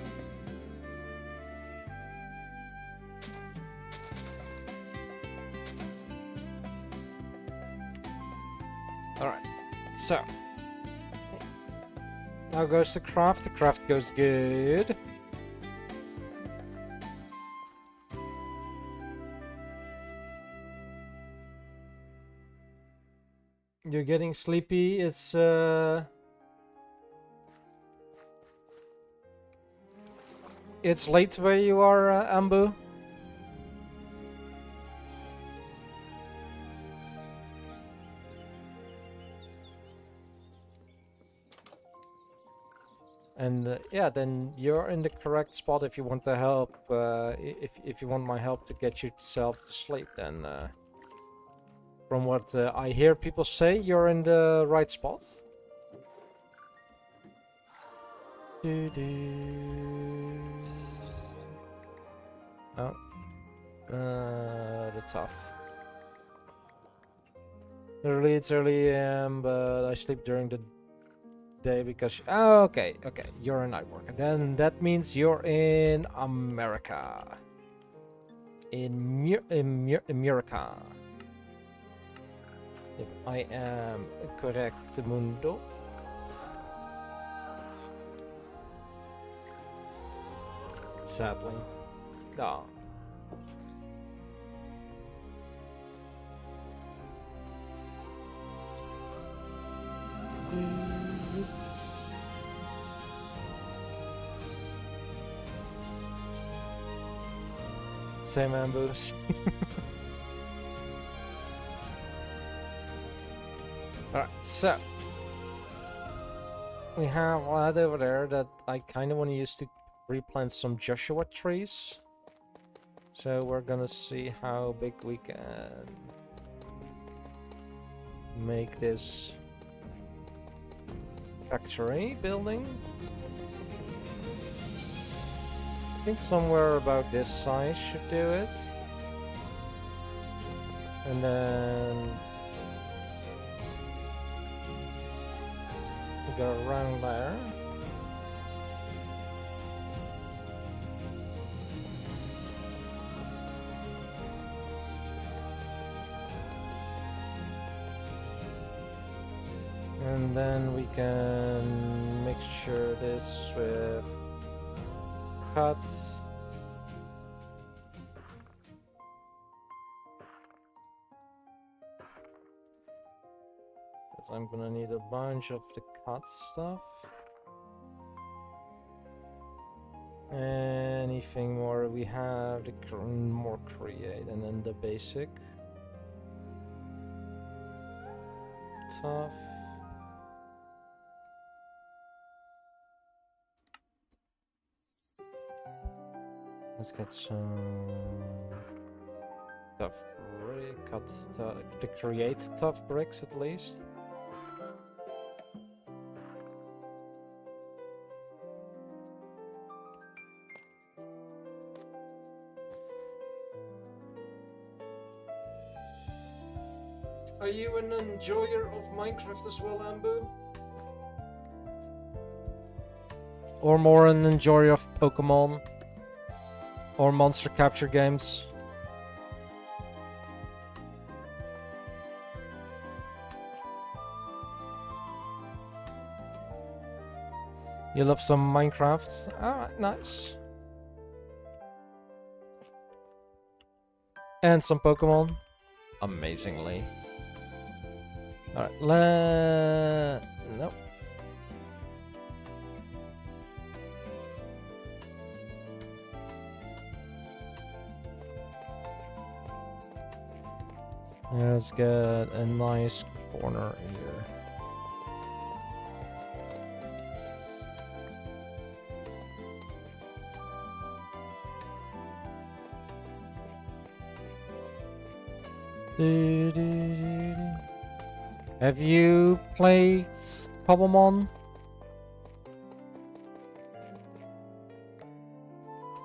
Alright, so. How goes the craft? The craft goes good. You're getting sleepy. It's late where you are, Ambu. And yeah, then you're in the correct spot if you want the help. If you want my help to get yourself to sleep, then from what I hear people say, you're in the right spot. Oh, the Tuff. Literally, it's early AM, but I sleep during the day because oh, okay, you're a night worker. Then that means you're in America. In America. If I am correct, Mundo. Sadly. No. Same ambush. Alright, so we have land over there that I kind of want to use to replant some Joshua trees. So we're gonna see how big we can make this factory building. I think somewhere about this size should do it. And then we go around there. And then we can mixture this with cuts. Because I'm gonna need a bunch of the cut stuff. Anything more we have, the more create, and then the basic. Tuff. Let's get some tough brick, to create tough bricks at least. Are you an enjoyer of Minecraft as well, Ambu? Or more an enjoyer of Pokemon? Or monster capture games? You love some Minecraft? Alright, nice. And some Pokemon? Amazingly. Alright, nope. Let's get a nice corner here. Have you played Cobblemon?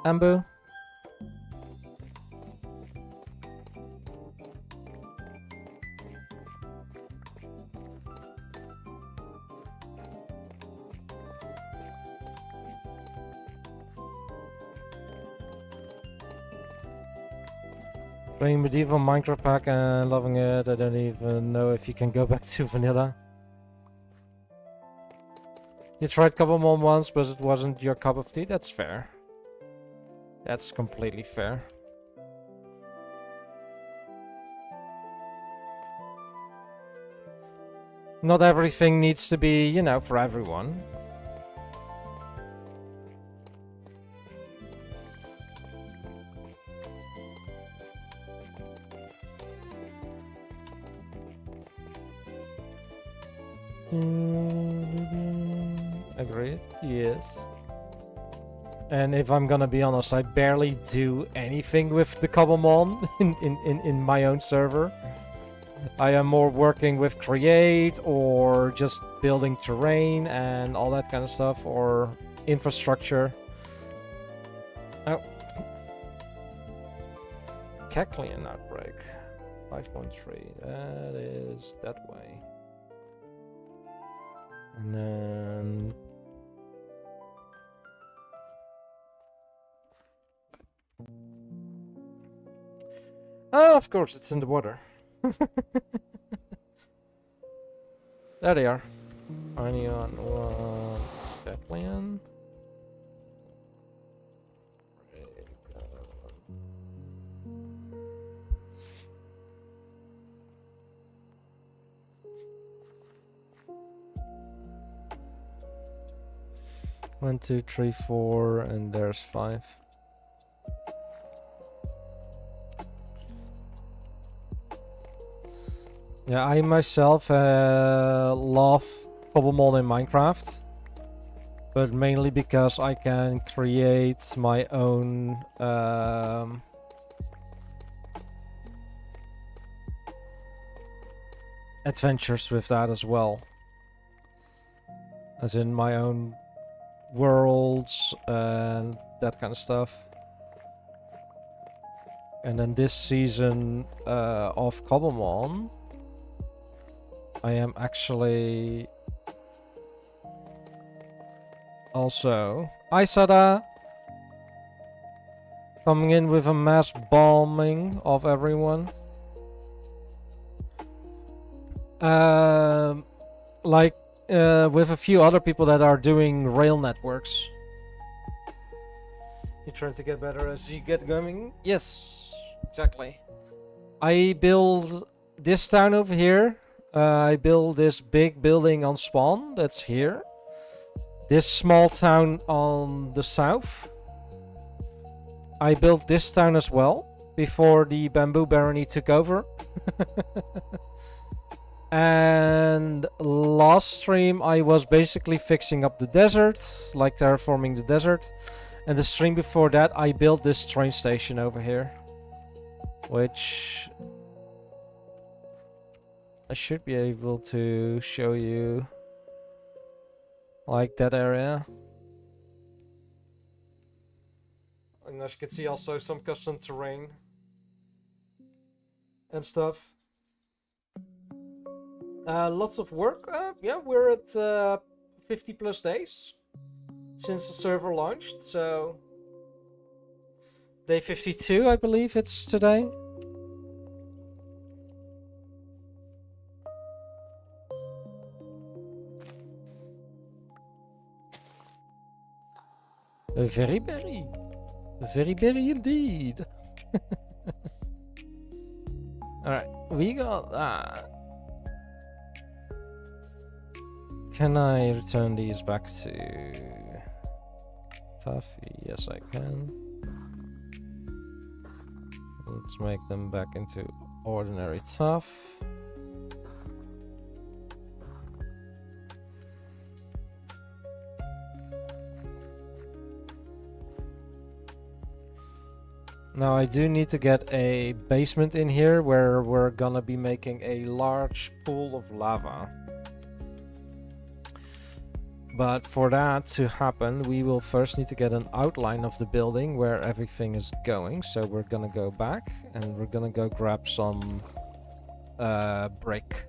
Ambu? Playing medieval Minecraft pack and loving it. I don't even know if you can go back to vanilla. You tried Cobblemon once, but it wasn't your cup of tea. That's fair. That's completely fair. Not everything needs to be, you know, for everyone. Agreed. Yes. And if I'm gonna be honest, I barely do anything with the Cobblemon in my own server. I am more working with create or just building terrain and all that kind of stuff, or infrastructure. Oh. Cackling outbreak. 5.3. That is that way. And then... Oh, of course, it's in the water. There they are. Onion, one, Batman. One, two, three, four, and there's 5. Yeah, I myself love Cobblemon in Minecraft, but mainly because I can create my own adventures with that as well, as in my own worlds and that kind of stuff. And then this season of Cobblemon, I am actually also Isada coming in with a mass bombing of everyone. Like with a few other people that are doing rail networks. You're trying to get better as you get going? Yes, exactly. I build this town over here. I build this big building on spawn that's here. This small town on the south. I built this town as well before the bamboo barony took over. And last stream I was basically fixing up the desert, like terraforming the desert. And the stream before that I built this train station over here, which I should be able to show you, like that area. And as you can see, also some custom terrain and stuff. Lots of work. Yeah, we're at 50 plus days since the server launched, so day 52, I believe it's today. Very berry. Very berry indeed. Alright, we got that. Can I return these back to Tuff? Yes, I can. Let's make them back into ordinary Tuff. Now I do need to get a basement in here where we're gonna be making a large pool of lava. But for that to happen, we will first need to get an outline of the building where everything is going. So we're gonna go back and we're gonna go grab some brick.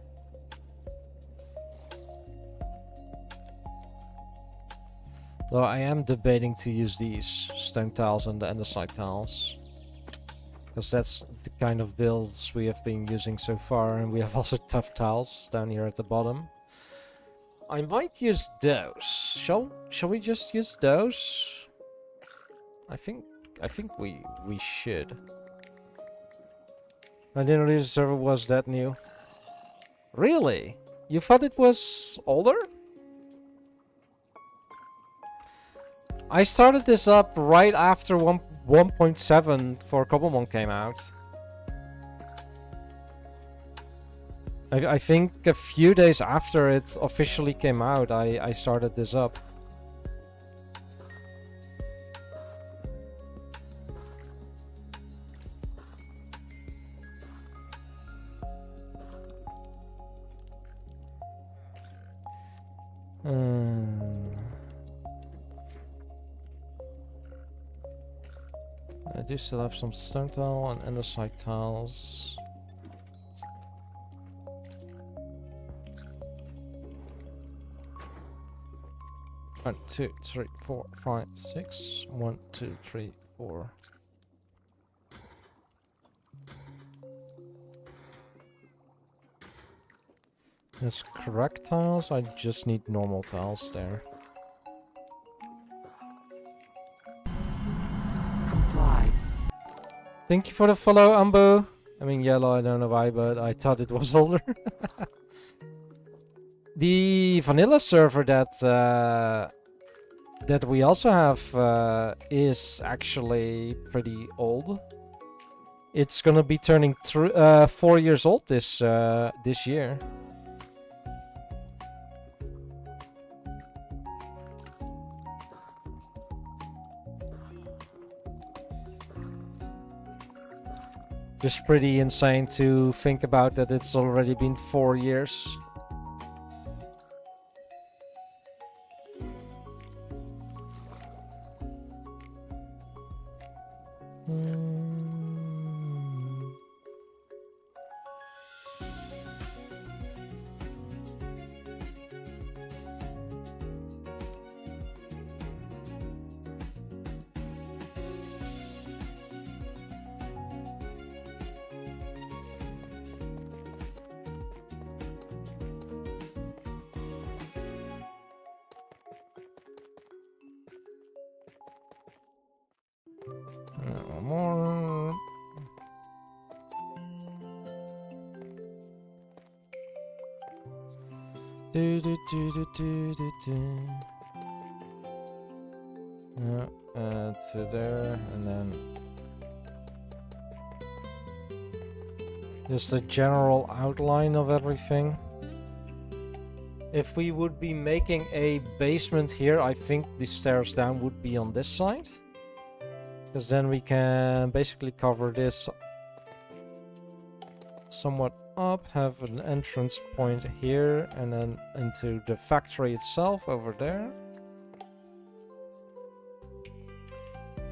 Though I am debating to use these stone tiles and the andesite tiles, because that's the kind of builds we have been using so far, and we have also tough tiles down here at the bottom. I might use those. Shall we just use those? I think we should. I didn't realize the server was that new. Really? You thought it was older? I started this up right after 1.7 for Cobblemon came out. I think a few days after it officially came out, I started this up. I do still have some stone tile and andesite tiles. One, two, three, four, five, six. 1, 2, 3, 4. That's correct tiles. I just need normal tiles there. Thank you for the follow, Ambo. I mean, yellow, I don't know why, but I thought it was older. The vanilla server that we also have is actually pretty old. It's gonna be turning 4 years old this year. Just pretty insane to think about that it's already been 4 years. More. Do. To there, and then just a general outline of everything. If we would be making a basement here, I think the stairs down would be on this side. Because then we can basically cover this somewhat up, have an entrance point here, and then into the factory itself over there.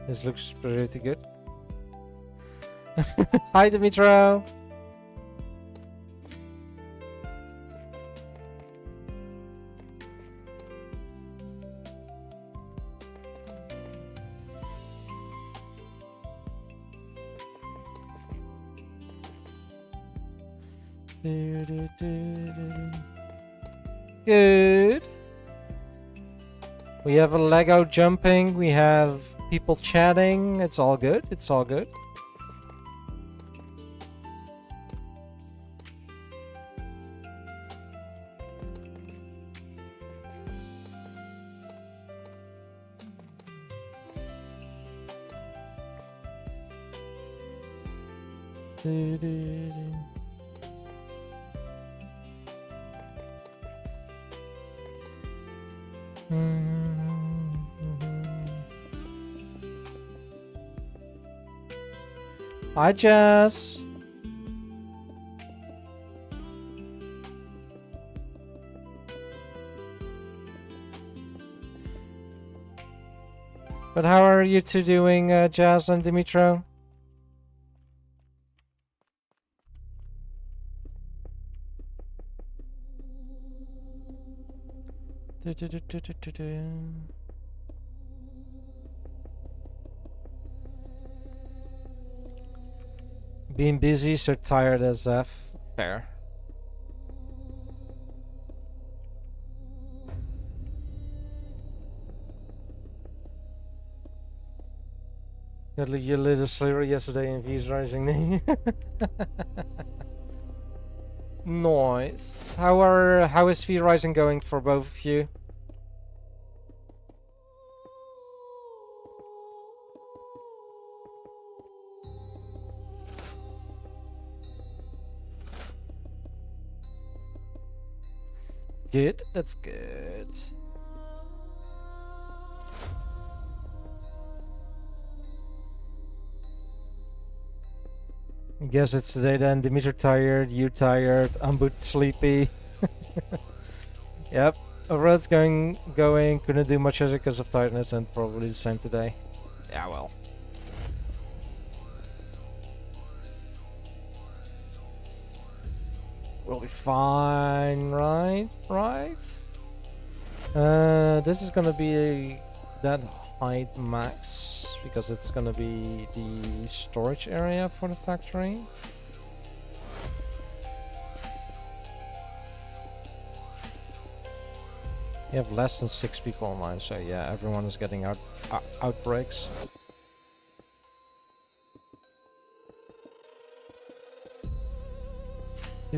This looks pretty good. Hi, Dimitro! Good. We have a Lego jumping. We have people chatting. It's all good. It's all good. Hi, Jess. But how are you two doing, Jazz and Dimitro? Being busy, so tired as F. Fair. You lit a slur yesterday in V's Rising. Nice. How is V Rising going for both of you? Good, that's good. I guess it's today then. Dimitri tired, you tired, Ambut sleepy. Yep, overall's going, couldn't do much because of tiredness and probably the same today. Yeah, well. We'll be fine, right? Right? This is gonna be that height max because it's gonna be the storage area for the factory. You have less than 6 people online, so yeah, everyone is getting outbreaks. I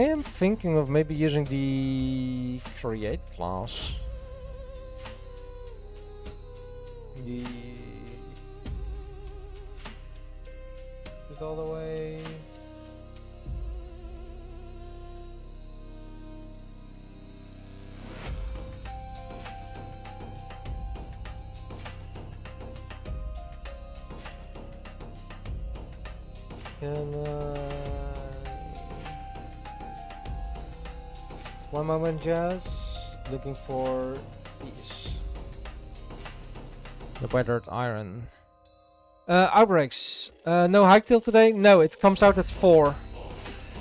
am thinking of maybe using the create class. Is it all the way? One moment, Jazz. Looking for these. The weathered iron. Outbreaks. No hightail today? No, it comes out at 4.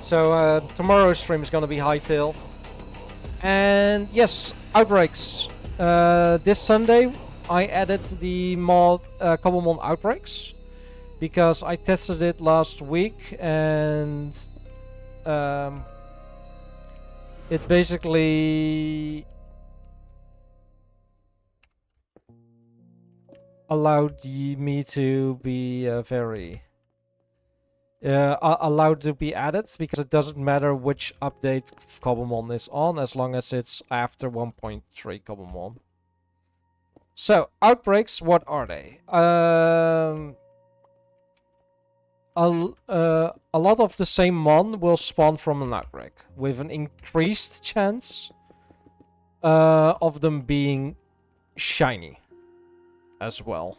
So tomorrow's stream is gonna be hightail. And yes, outbreaks. This Sunday I added the mod Cobblemon Outbreaks. Because I tested it last week and it basically allowed me to be allowed to be added because it doesn't matter which update Cobblemon is on as long as it's after 1.3 Cobblemon. So outbreaks, what are they? A lot of the same mon will spawn from an outbreak, with an increased chance of them being shiny as well.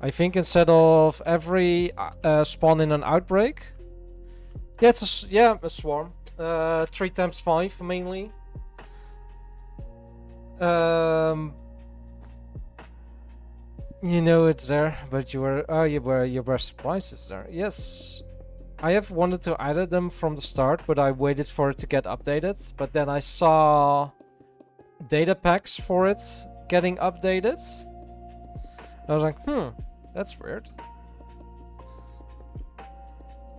I think instead of every spawn in an outbreak, yeah, it's a swarm. 3 times 5 mainly. You know it's there, but you were surprised it's there. Yes, I have wanted to add them from the start, but I waited for it to get updated. But then I saw data packs for it getting updated. I was like, that's weird.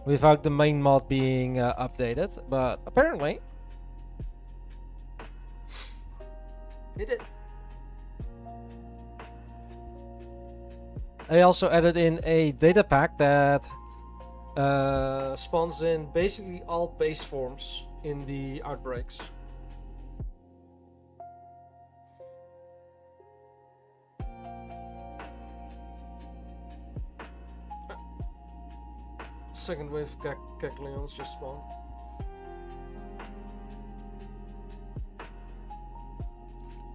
Without the main mod being updated, but apparently it did. I also added in a data pack that spawns in basically all base forms in the outbreaks. Second wave Kekleons just spawned.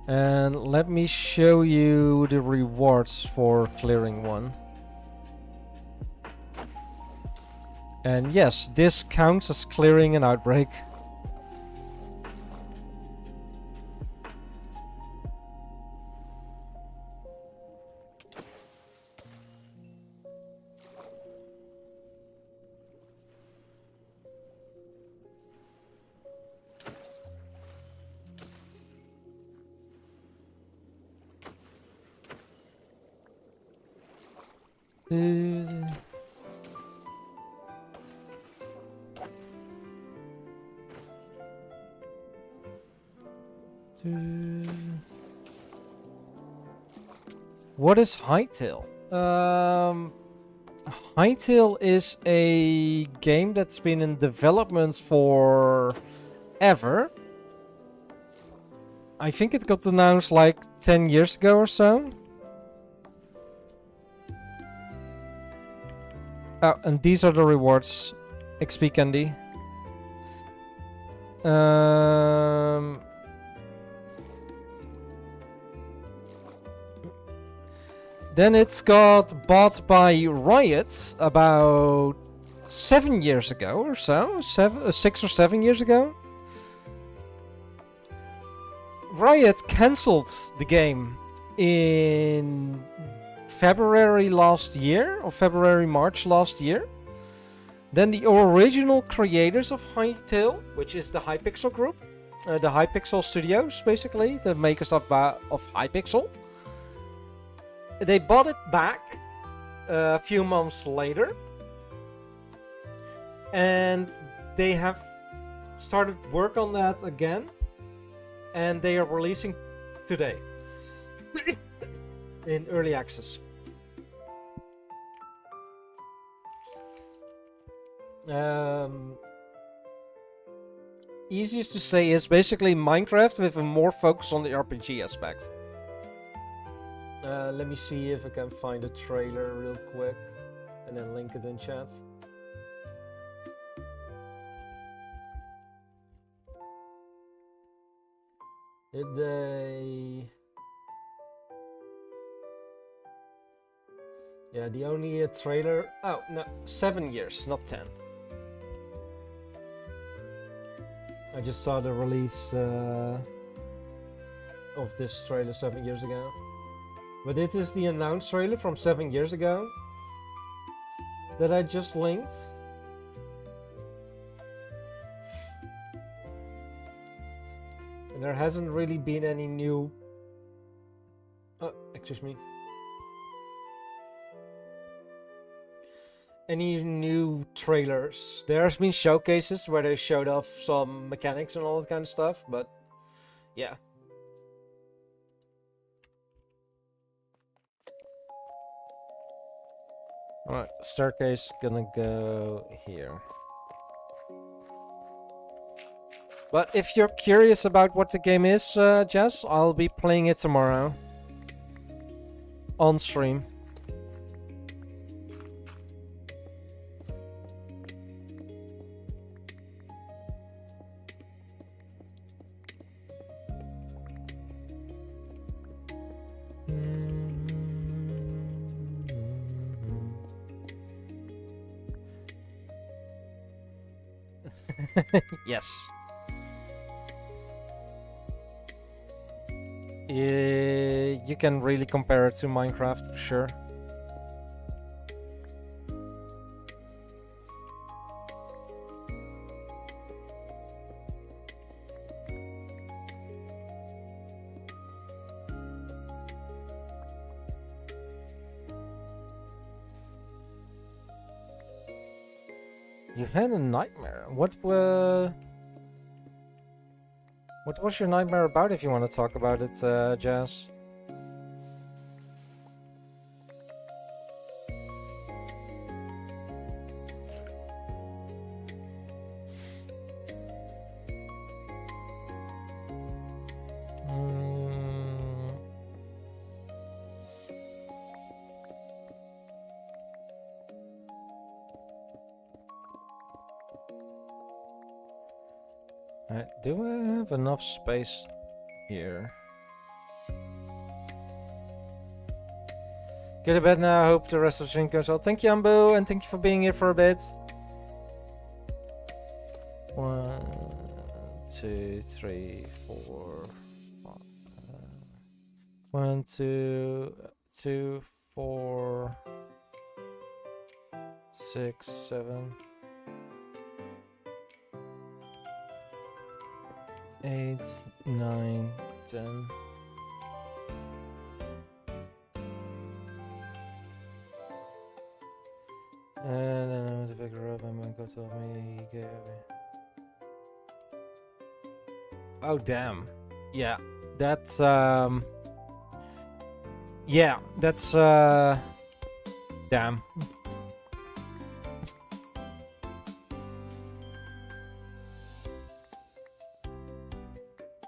And let me show you the rewards for clearing one. And yes, this counts as clearing an outbreak. What is Hightail? Hightail is a game that's been in development for ever. I think it got announced like 10 years ago or so. Oh, and these are the rewards. XP candy. Then it's got bought by Riot about 7 years ago or so. 6 or 7 years ago. Riot cancelled the game in February last year, or February, March last year. Then the original creators of Hytale, which is the Hypixel group, the Hypixel Studios, basically, the makers of Hypixel, they bought it back a few months later, and they have started work on that again, and they are releasing today in early access. Easiest to say is basically Minecraft with a more focus on the RPG aspect. Let me see if I can find a trailer real quick and then link it in chat. Did they... Yeah, the only trailer... Oh, no, 7 years, not 10. I just saw the release of this trailer 7 years ago. But it is the announced trailer from 7 years ago that I just linked. And there hasn't really been any new... Oh, excuse me. Any new trailers. There's been showcases where they showed off some mechanics and all that kind of stuff, but yeah. Alright, staircase gonna go here. But if you're curious about what the game is, Jess, I'll be playing it tomorrow. On stream. Yes. You can really compare it to Minecraft for sure. You had a nightmare. What was your nightmare about, if you want to talk about it, Jazz? Do I have enough space here? Go to bed now. Hope the rest of the stream goes well. Thank you, Ambu, and thank you for being here for a bit. 1, 2, 3, 4. 1, 2, 4, 6, 7. 8, 9, 10. And then I'm going to pick her up. I'm going to go to me. Oh, damn. Yeah. That's, yeah, that's, damn.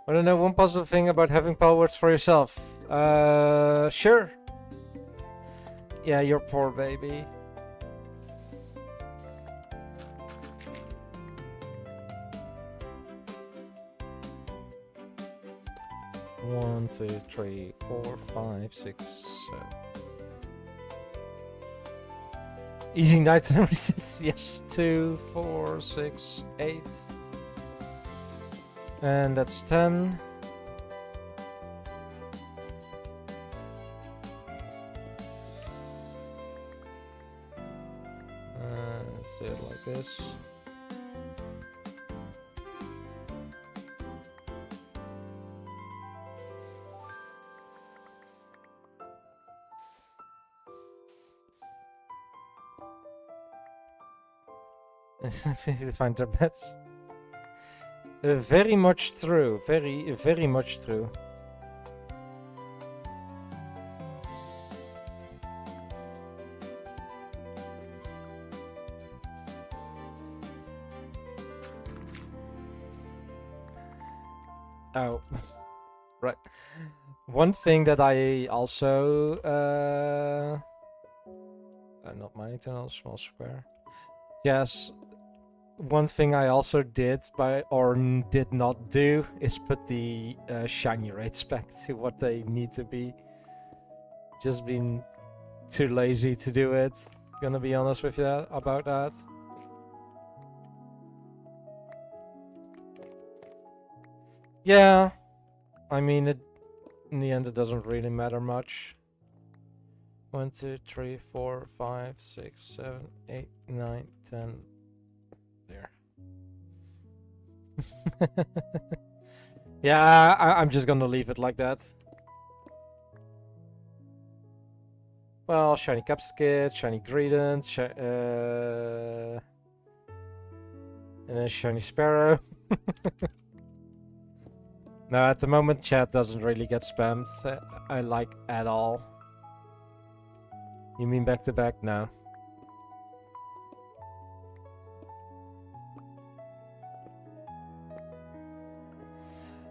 I don't know, one positive thing about having passwords for yourself. Sure. Yeah, you're poor, baby. One, 2, 3, 4, 5, 6, 7. Easy nighttime resets. Yes, 2, 4, 6, 8. And that's 10. Let's do it like this. They find their beds. Very much true. Very much true. Oh, right. One thing that I also not mining tunnel, small square. Yes. One thing I also did did not do is put the shiny rates back to what they need to be. Just been too lazy to do it. Gonna be honest with you about that. Yeah, I mean in the end it doesn't really matter much. 1, 2, 3, 4, 5, 6, 7, 8, 9, 10. There. Yeah, I'm just gonna leave it like that. Well, shiny Capskit, shiny Greedent, and then shiny Sparrow. No, at the moment chat doesn't really get spammed. I like at all. You mean back to back? No.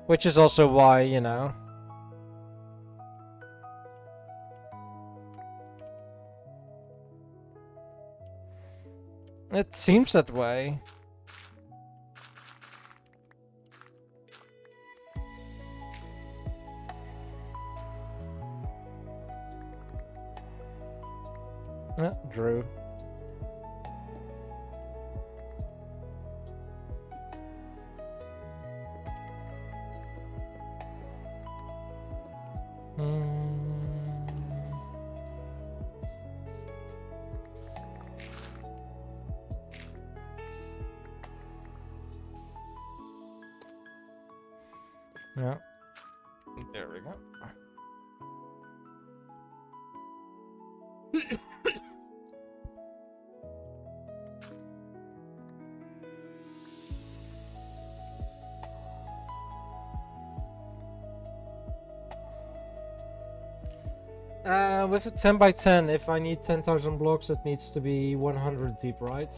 Which is also why, you know. It seems that way. Drew. Yeah. There we go. With a 10 by 10, if I need 10,000 blocks, it needs to be 100 deep, right?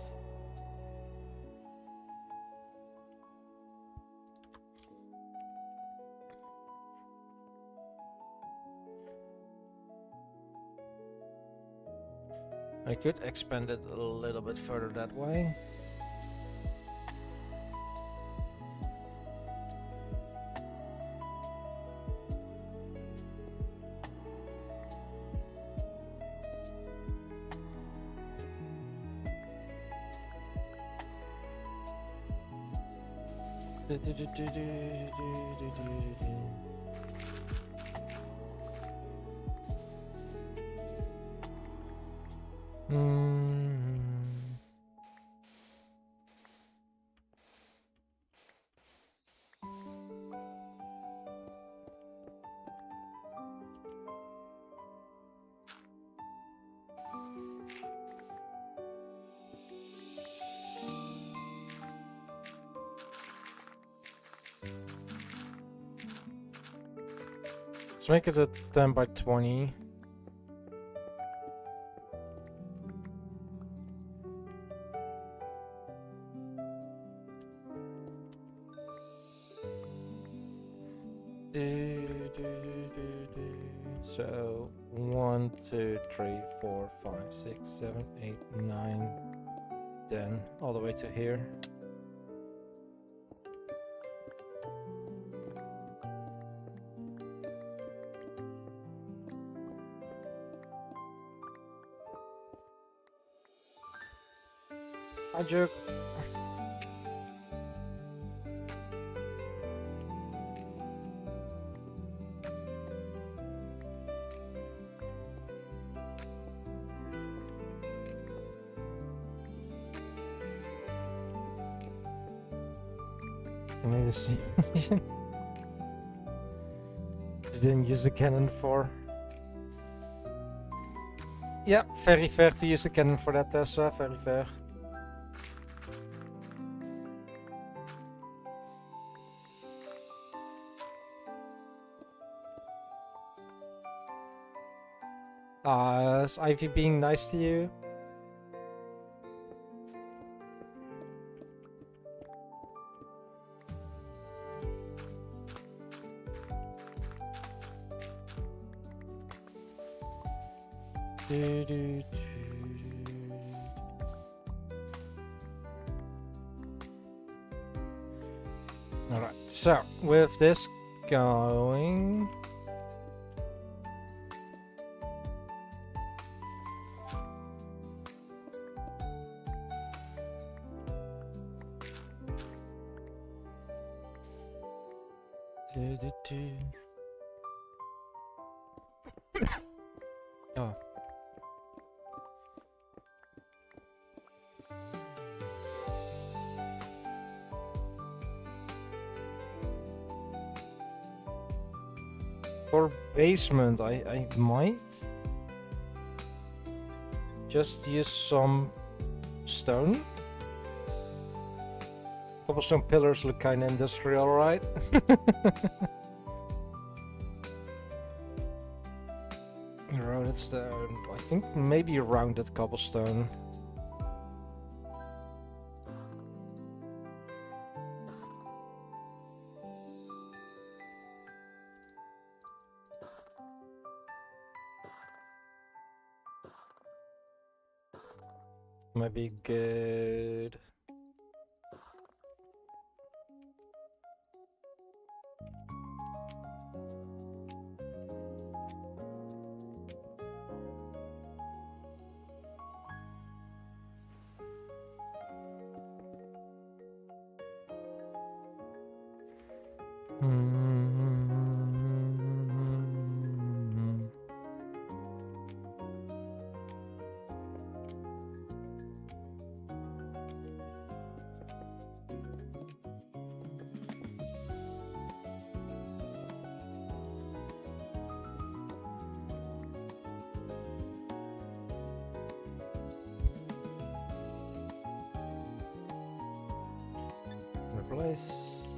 I could expand it a little bit further that way. Let's make it a 10 by 20. So 1, 2, 3, 4, 5, 6, 7, 8, 9, 10, all the way to here. Hi, Joke. I made a scene. You didn't use the cannon for. Yeah, very fair to use the cannon for that, Tessa. Very fair. Is Ivy being nice to you? Alright, so with this going. Oh. For basement, I might just use some stone. Cobblestone pillars look kind of industrial, right? Rounded stone. I think maybe rounded cobblestone. Might be good. Replace.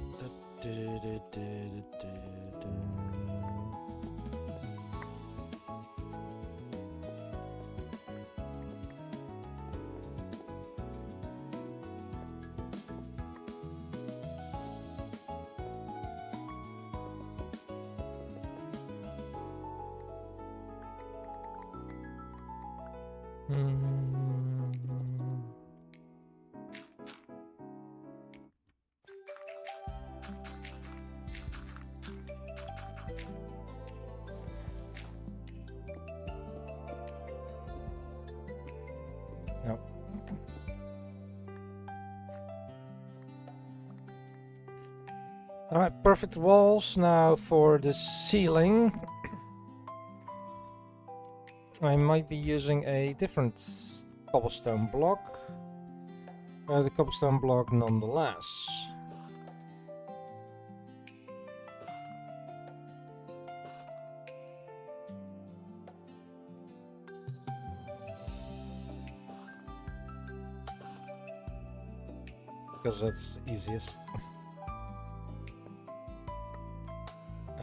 Mm. Yep. Alright, perfect walls. Now for the ceiling. I might be using a different cobblestone block. The cobblestone block nonetheless. Because that's easiest.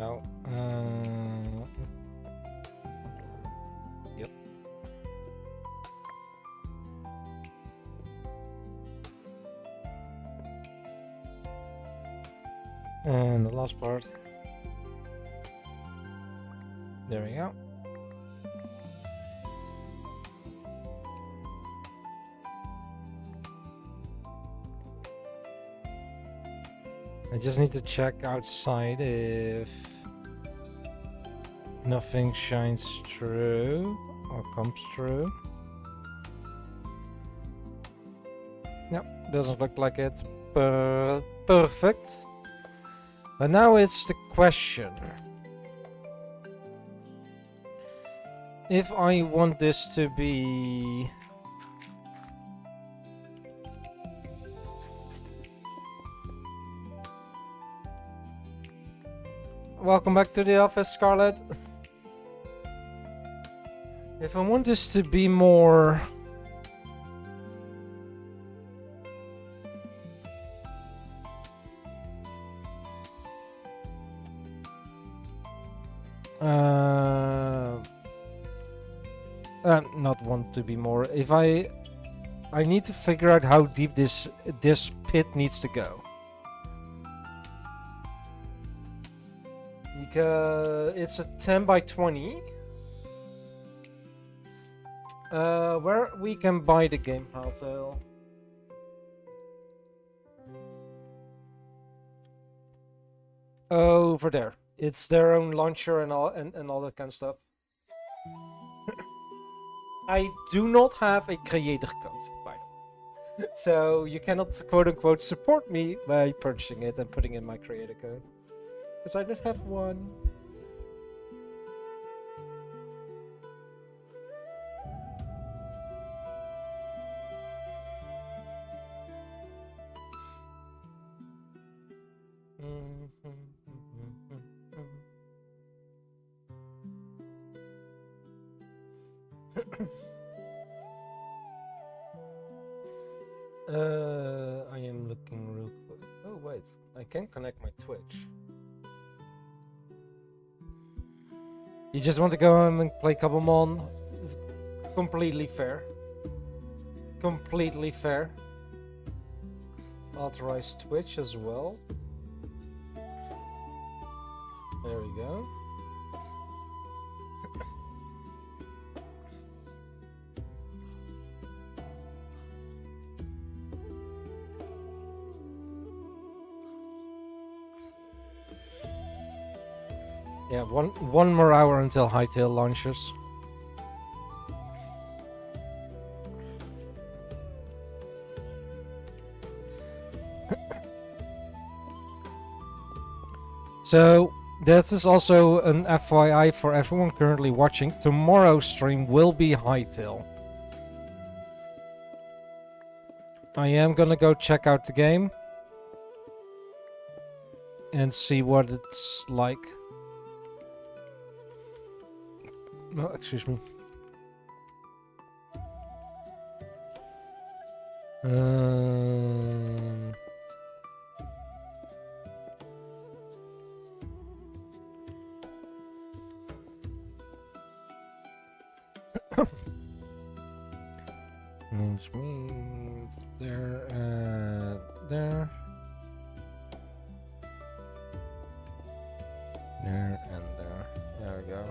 Oh, yep. And the last part. There we go. I just need to check outside if nothing shines through or comes through. No, doesn't look like it. Perfect. But now it's the question. If I want this to be... Welcome back to the office, Scarlett. If I want this to be more... not want to be more. If I need to figure out how deep this pit needs to go. Because it's a 10 by 20. Where we can buy the game tile. Over there. It's their own launcher and all that kind of stuff. I do not have a creator code, by the way. So you cannot quote unquote support me by purchasing it and putting in my creator code. Because I don't have one. I am looking real quick. Oh wait, I can connect my Twitch. You just want to go home and play Cobblemon? Completely fair. Completely fair. Authorize Twitch as well. There we go. Yeah, one more hour until Hightail launches. So, this is also an FYI for everyone currently watching. Tomorrow's stream will be Hightail. I am gonna go check out the game and see what it's like. Oh, excuse me. Which means there and there. There and there. There we go.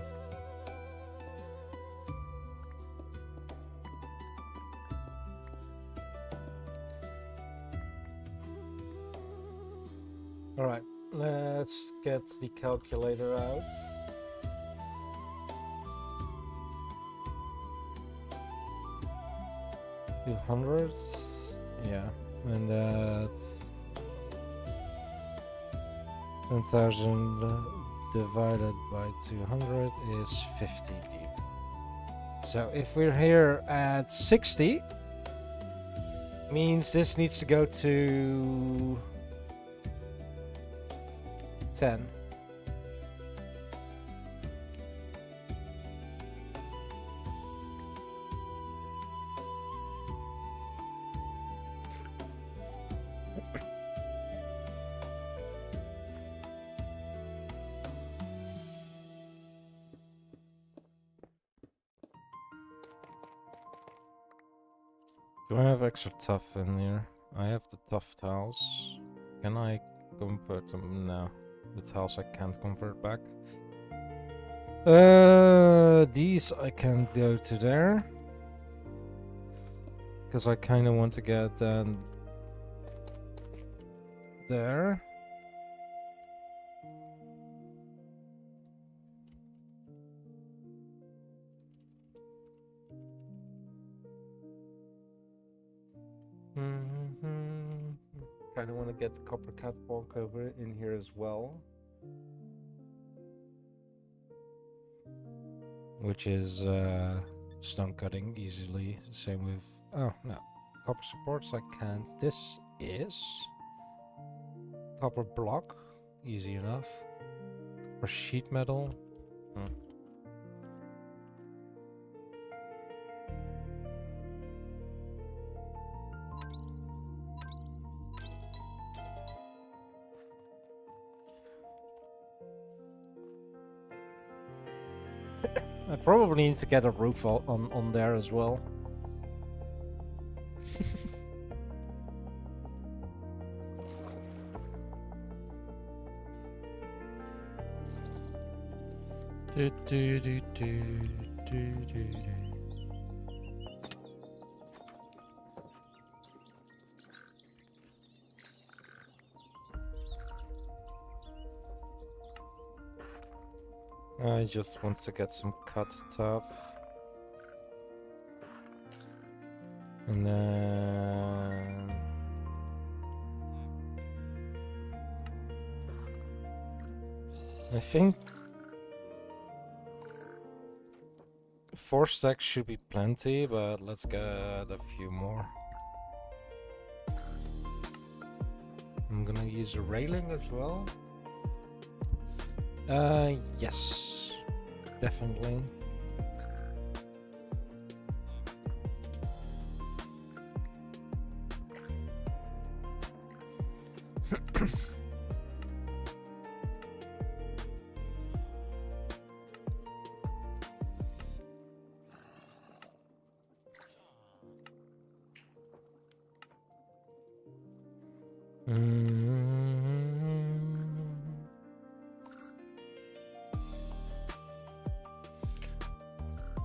Alright, let's get the calculator out. $200, yeah, and that's 10,000 divided by 200 is 50 deep. So if we're here at 60, means this needs to go to 10. Do I have extra Tuff in here? I have the Tuff tiles. Can I convert them? No. The tiles I can't convert back. These I can go to there. Because I kind of want to get them there. Kind of want to get the copper catwalk over in here as well, which is stone cutting easily. Same with oh no, copper supports I can't. This is copper block, easy enough. Copper sheet metal. I probably need to get a roof on there as well. do, do, do, do, do, do, do. I just want to get some cut Tuff. And then I think 4 stacks should be plenty, but let's get a few more. I'm gonna use a railing as well. Yes, definitely.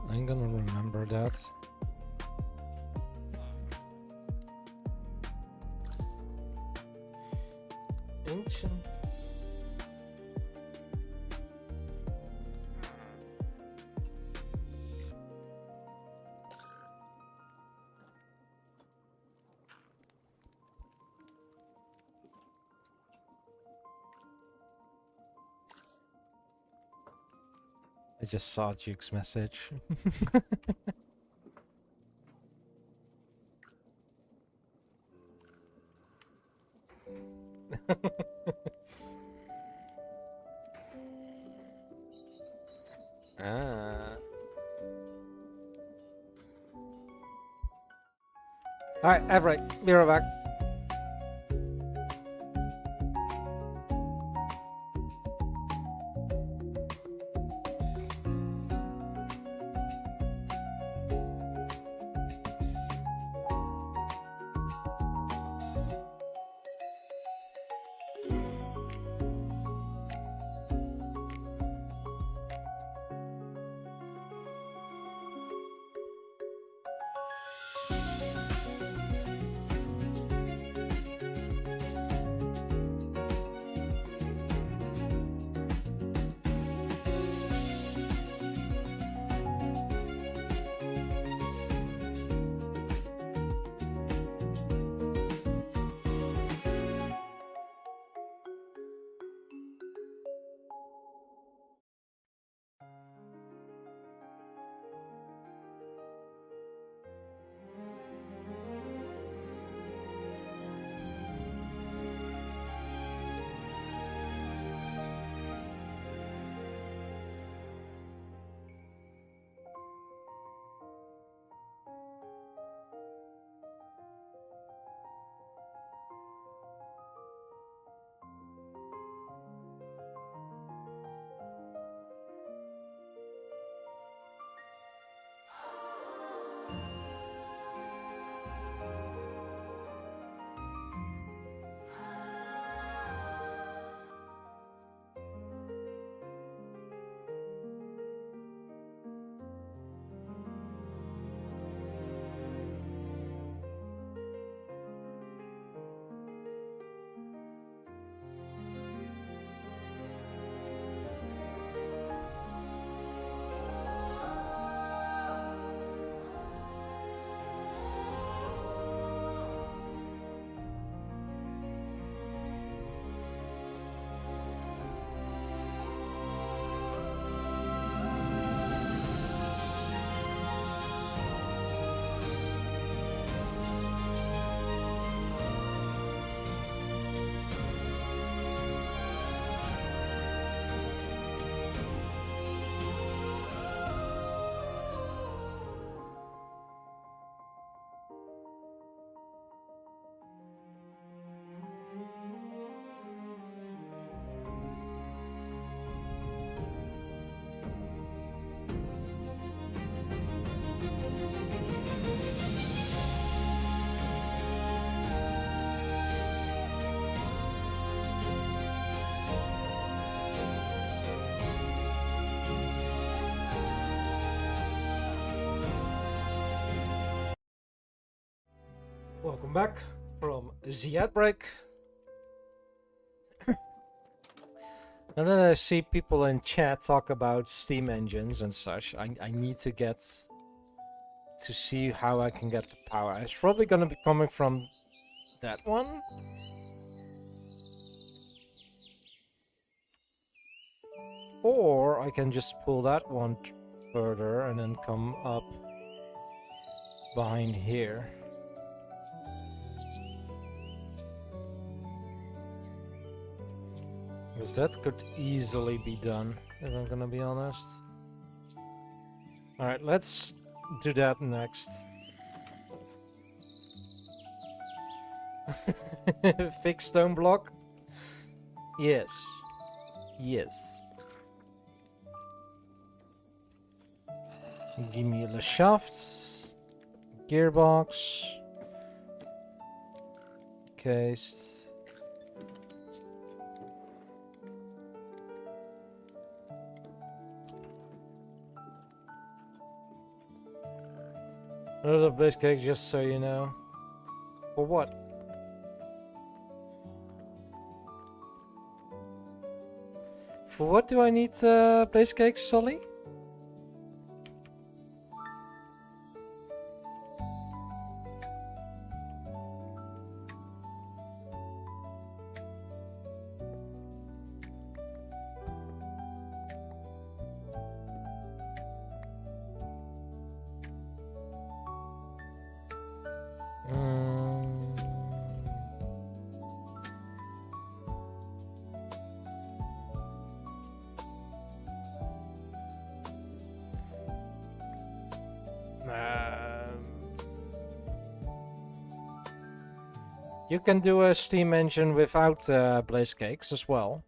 I'm gonna remember that. Ancient. I just saw Duke's message. Ah. Alright, Everett, be right back. Welcome back from the ad break. Now that I see people in chat talk about steam engines and such, I need to get to see how I can get the power. It's probably gonna be coming from that one. Or I can just pull that one further and then come up behind here. Because that could easily be done, if I'm gonna be honest. Alright, let's do that next. Fix stone block? Yes. Yes. Give me the shaft. Gearbox. Case. Another base cake, just so you know. For what? For what do I need blaze cakes, Sully? You can do a steam engine without blaze cakes as well.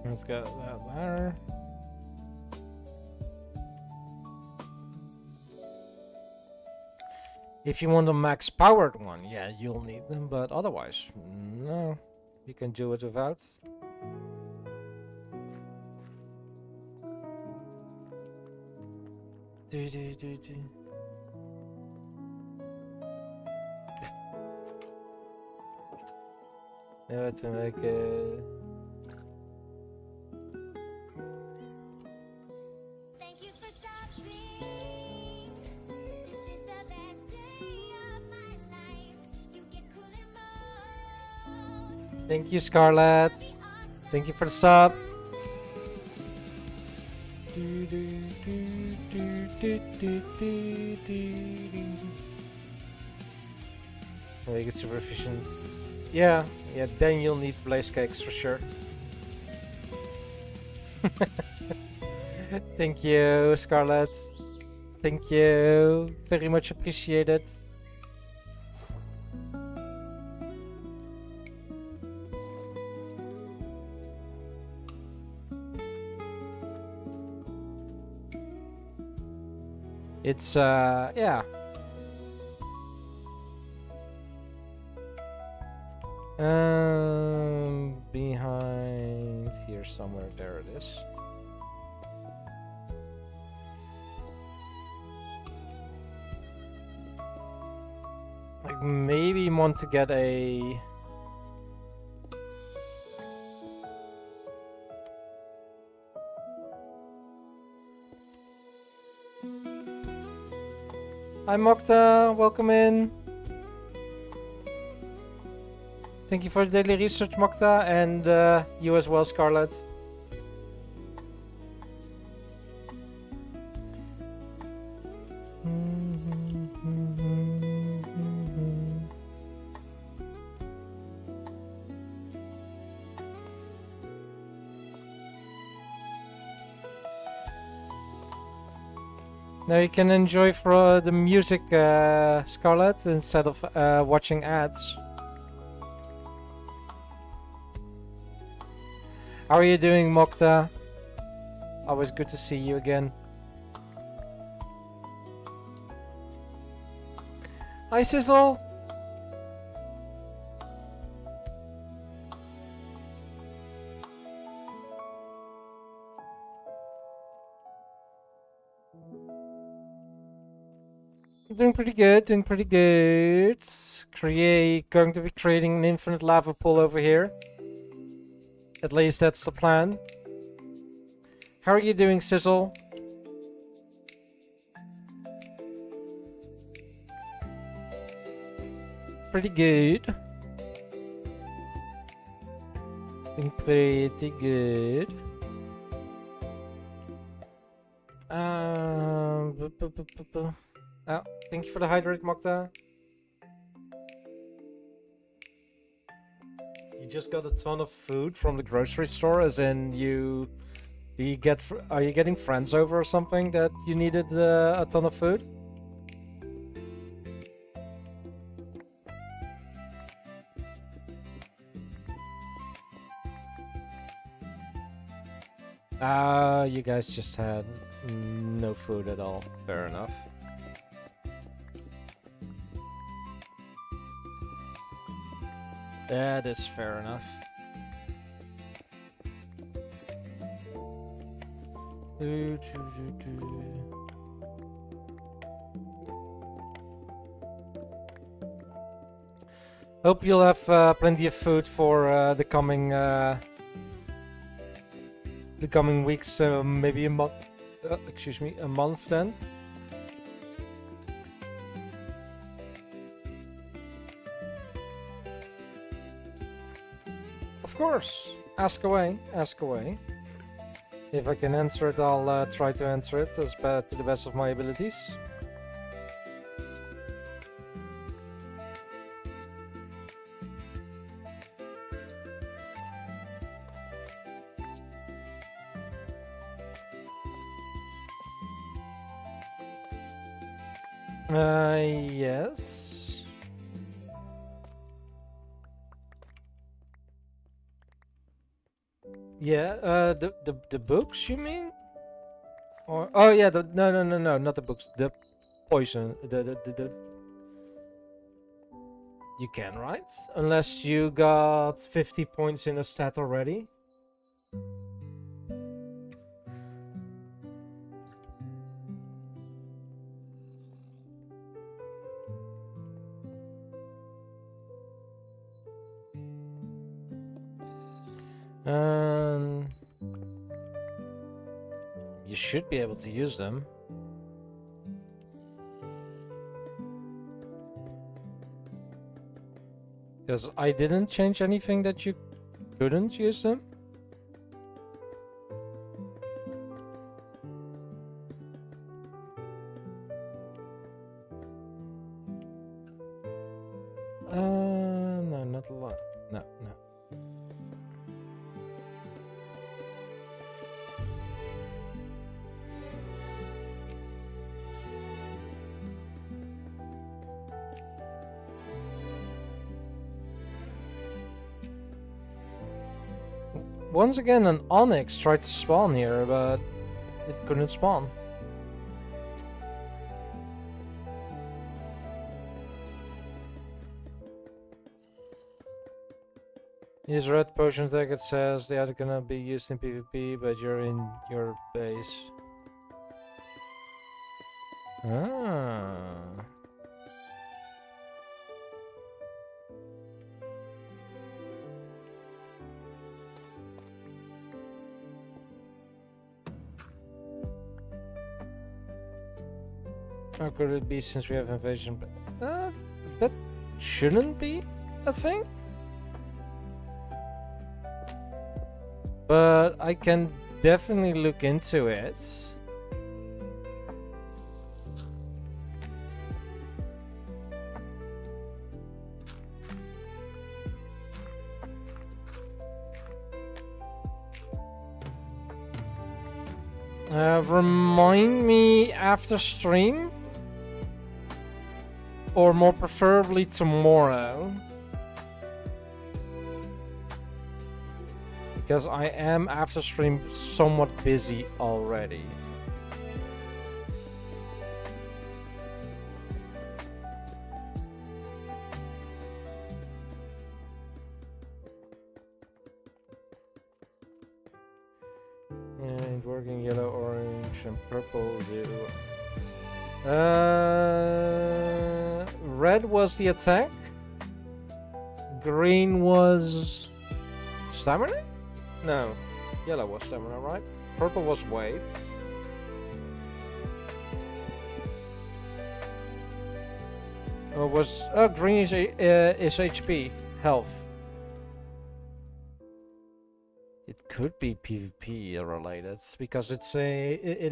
Let's get that there. If you want a max powered one, yeah, you'll need them, but otherwise, no. You can do it without. Yeah, to make a... Thank you, Scarlett. Thank you for the sub. Make it super efficient. Yeah, then you'll need blaze cakes for sure. Thank you, Scarlett. Thank you. Very much appreciated. It's, yeah. Behind here somewhere, there it is. Like maybe want to get a... Hi Mokta, welcome in. Thank you for the daily research, Mokta, and you as well, Scarlett. Now you can enjoy for the music, Scarlett, instead of watching ads. How are you doing, Mokta? Always good to see you again. Hi, Sizzle. Doing pretty good, doing pretty good. Going to be creating an infinite lava pool over here. At least that's the plan. How are you doing, Sizzle? Pretty good. Doing pretty good. Oh, thank you for the hydrate, Mokta. You just got a ton of food from the grocery store, as in are you getting friends over or something that you needed a ton of food? You guys just had no food at all. Fair enough. That is fair enough. Hope you'll have plenty of food for the coming weeks, maybe a month. Excuse me, a month then. Of course, ask away, ask away. If I can answer it, I'll try to answer it to the best of my abilities. Yes. Yeah, the books, you mean? Or oh yeah, no, not the books. The poison. The You can, right? Unless you got 50 points in a stat already. You should be able to use them. Because I didn't change anything that you couldn't use them. No, not a lot. No. Once again, an onyx tried to spawn here, but it couldn't spawn. Use red potion tag, it says they are gonna be used in PvP, but you're in your base. Ah. How could it be since we have invasion? That shouldn't be a thing. But I can definitely look into it. Remind me after stream? Or more preferably tomorrow. Because I am after stream somewhat busy already. And working yellow, orange, and purple. Zero. Red was the attack. Green was stamina? No. Yellow was stamina, right? Purple was weight. Green is HP, health. It could be PvP related because it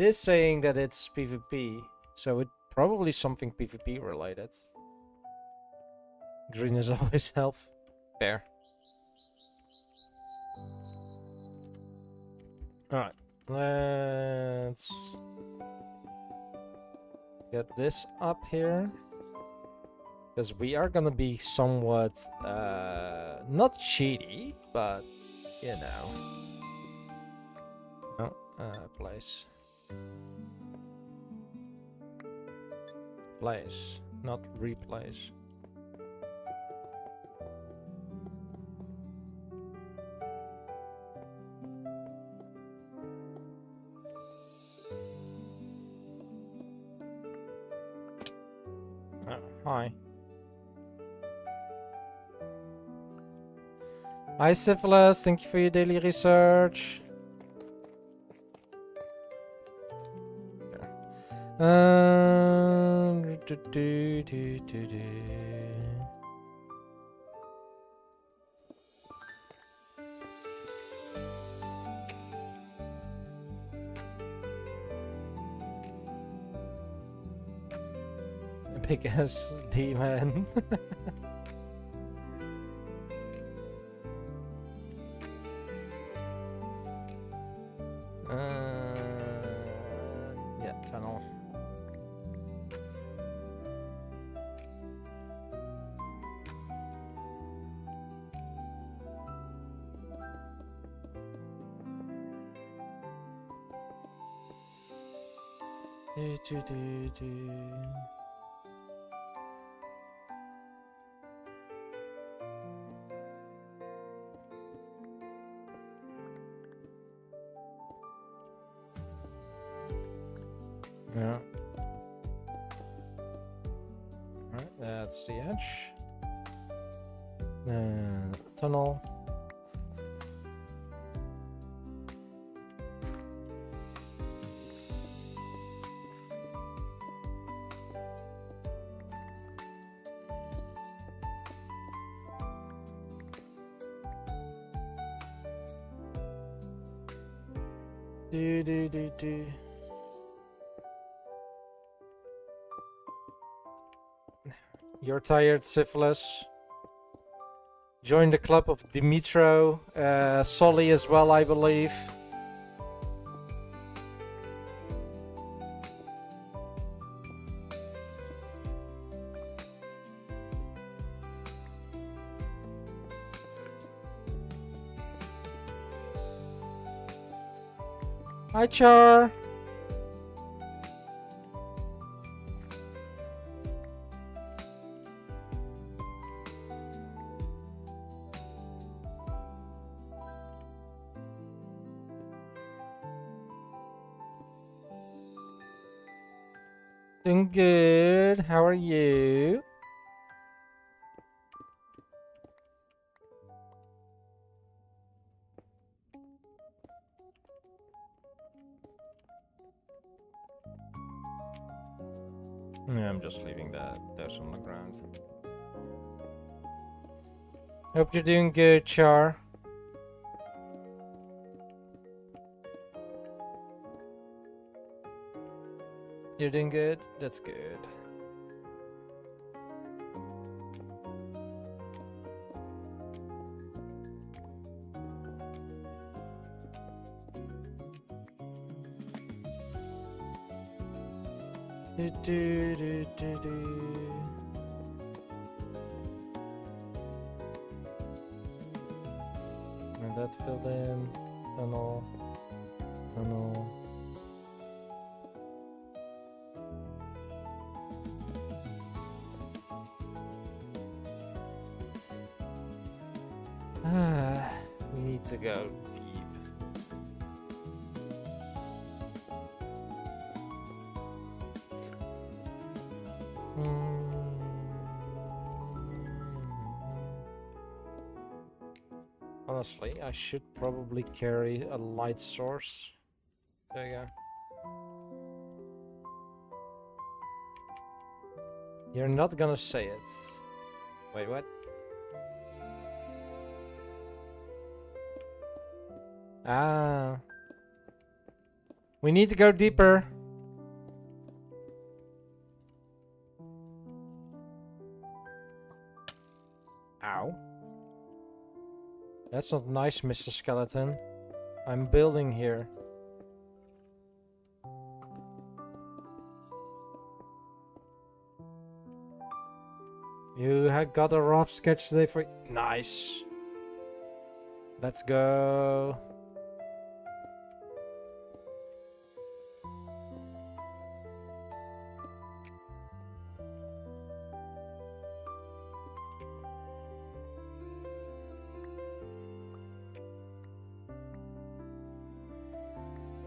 is saying that it's PvP, so it probably something PvP related. Green is always health. Fair. Alright, let's get this up here. Because we are gonna be somewhat, not cheaty, but, you know. No, place. Place, not replace. Hi. Hi, Syphilis. Thank you for your daily research. Big ass demon. Yeah, tunnel. Yeah. Alright, that's the edge. Then tunnel. Do. You're tired, Syphilis. Join the club of Dimitro, Solly as well, I believe. Hi, Char. Doing good. How are you? Yeah, I'm just leaving those on the ground. Hope you're doing good, Char. You're doing good? That's good. And that filled in. Tunnel. Tunnel. We need to go deep. Honestly, I should probably carry a light source. There you go. You're not gonna say it. Wait, what? Ah. We need to go deeper. Ow. That's not nice, Mr. Skeleton. I'm building here. You had got a rough sketch today for... Nice. Let's go.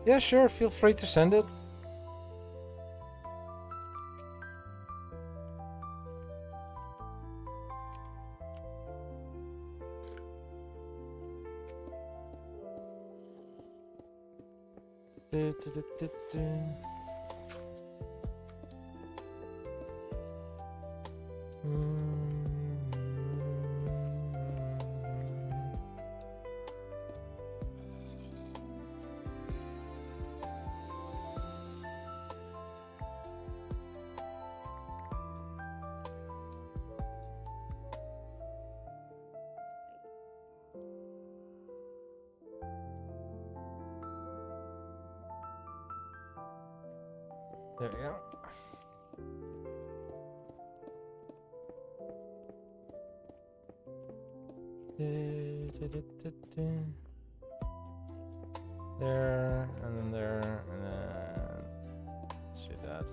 Yeah, sure, feel free to send it. There we go. There, and then there, and then... Let's do that.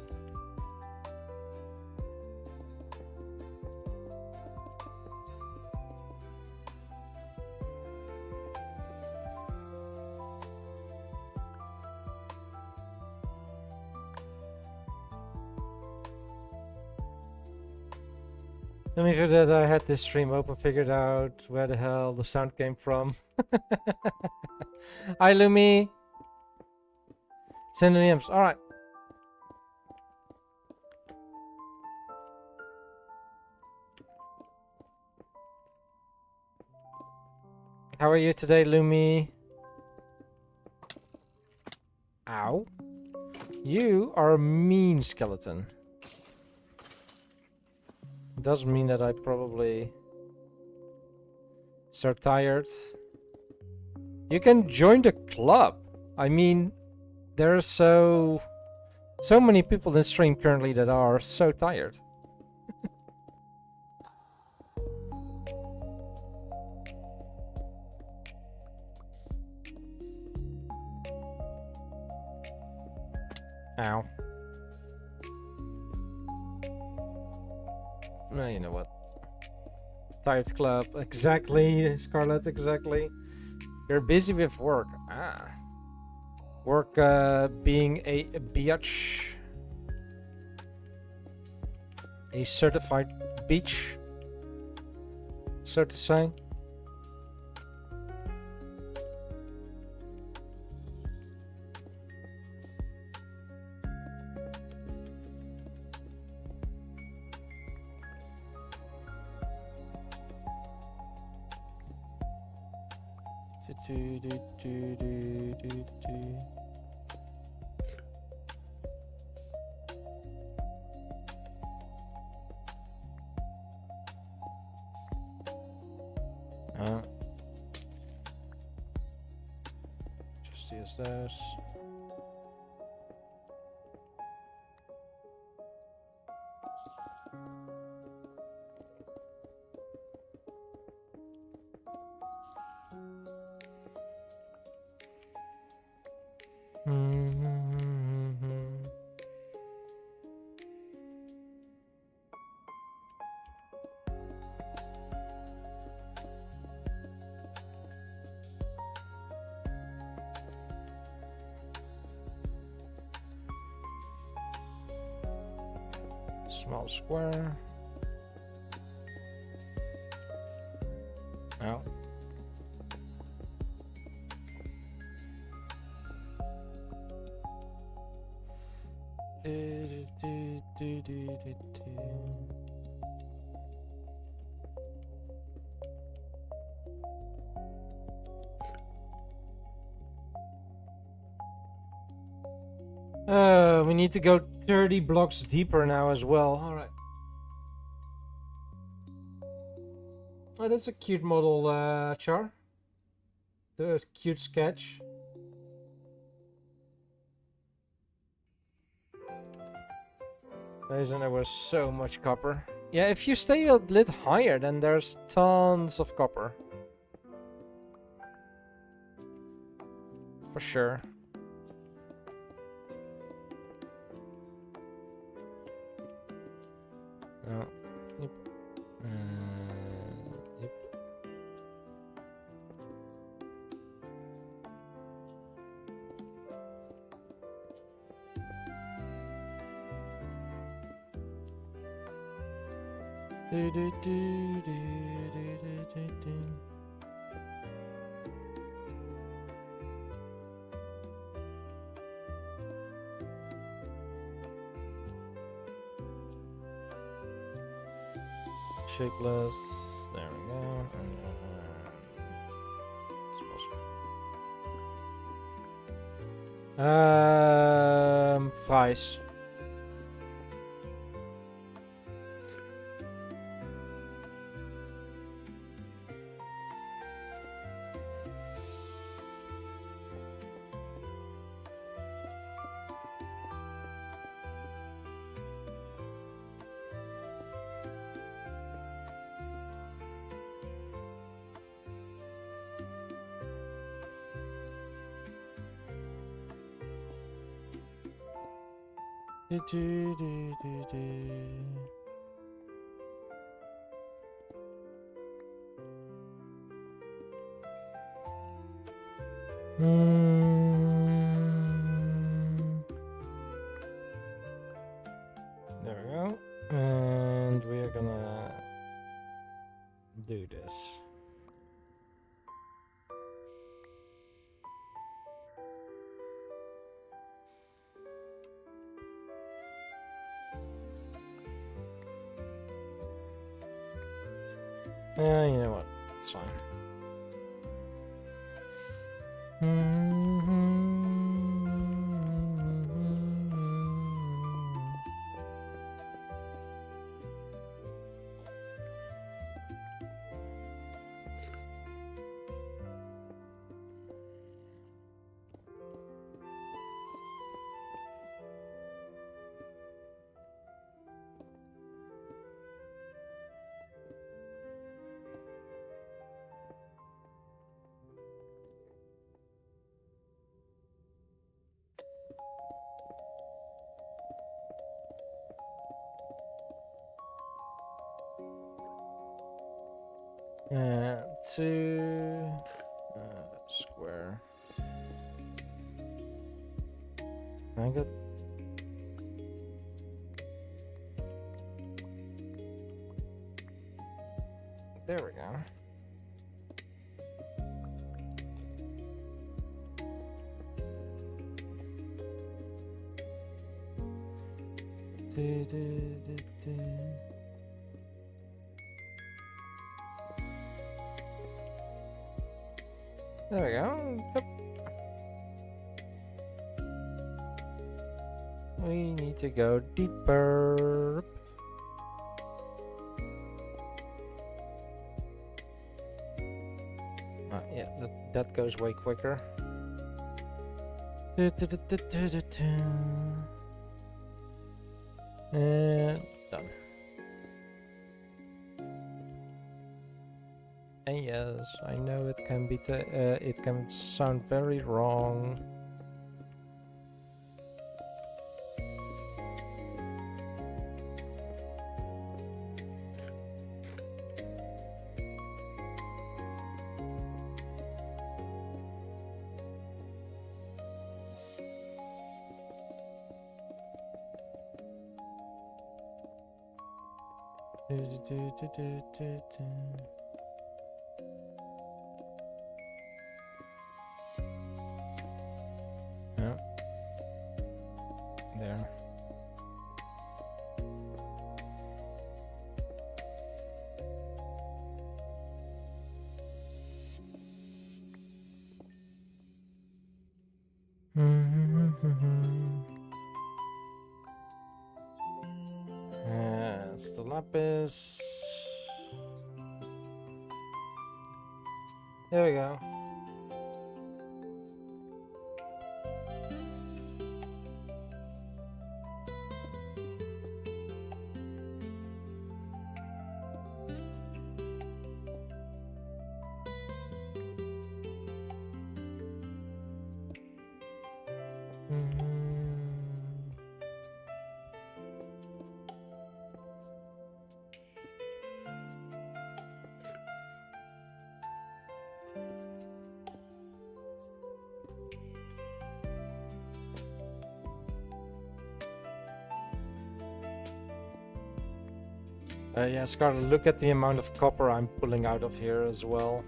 Let me figure that I had this stream open, figured out where the hell the sound came from. Hi, Lumi. Synonyms. All right. How are you today, Lumi? Ow. You are a mean skeleton. Does mean that I probably so tired. You can join the club. I mean, there are so many people in stream currently that are so tired. Ow. No, you know what? Tired club. Exactly, Scarlet, exactly. You're busy with work. Ah. Work being a biatch. A certified beach, so to say. Just use those. Small square. Oh. We need to go 30 blocks deeper now as well. All right. Oh, that's a cute model, Char. The cute sketch. Isn't there was so much copper? Yeah, if you stay a bit higher, then there's tons of copper. For sure. Oh, yep. Yep. Do, do, do, do, do, do, do. Shapeless. There we go. Fries. Do, do, do, do, do. There we go. And we are gonna do this. You know what? It's fine. Two square. I got. There we go. Do, do, do, do. There we go. Yep. We need to go deeper. Yeah, that goes way quicker. And done. And yes, I know it can be it can sound very wrong. Yeah. There. It's the lapis. There we go. Yeah, Scarlet, look at the amount of copper I'm pulling out of here as well.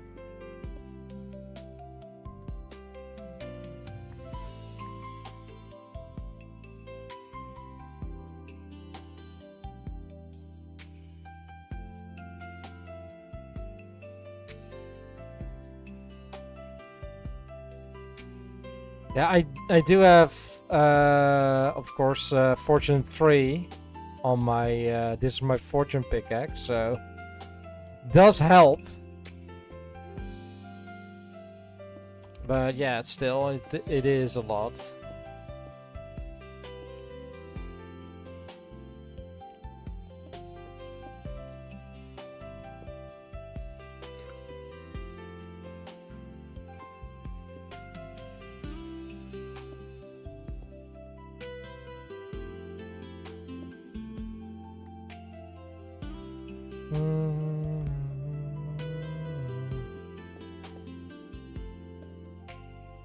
Yeah, I do have, of course, Fortune 3 on my, this is my Fortune pickaxe, so does help. But yeah, still, it is a lot.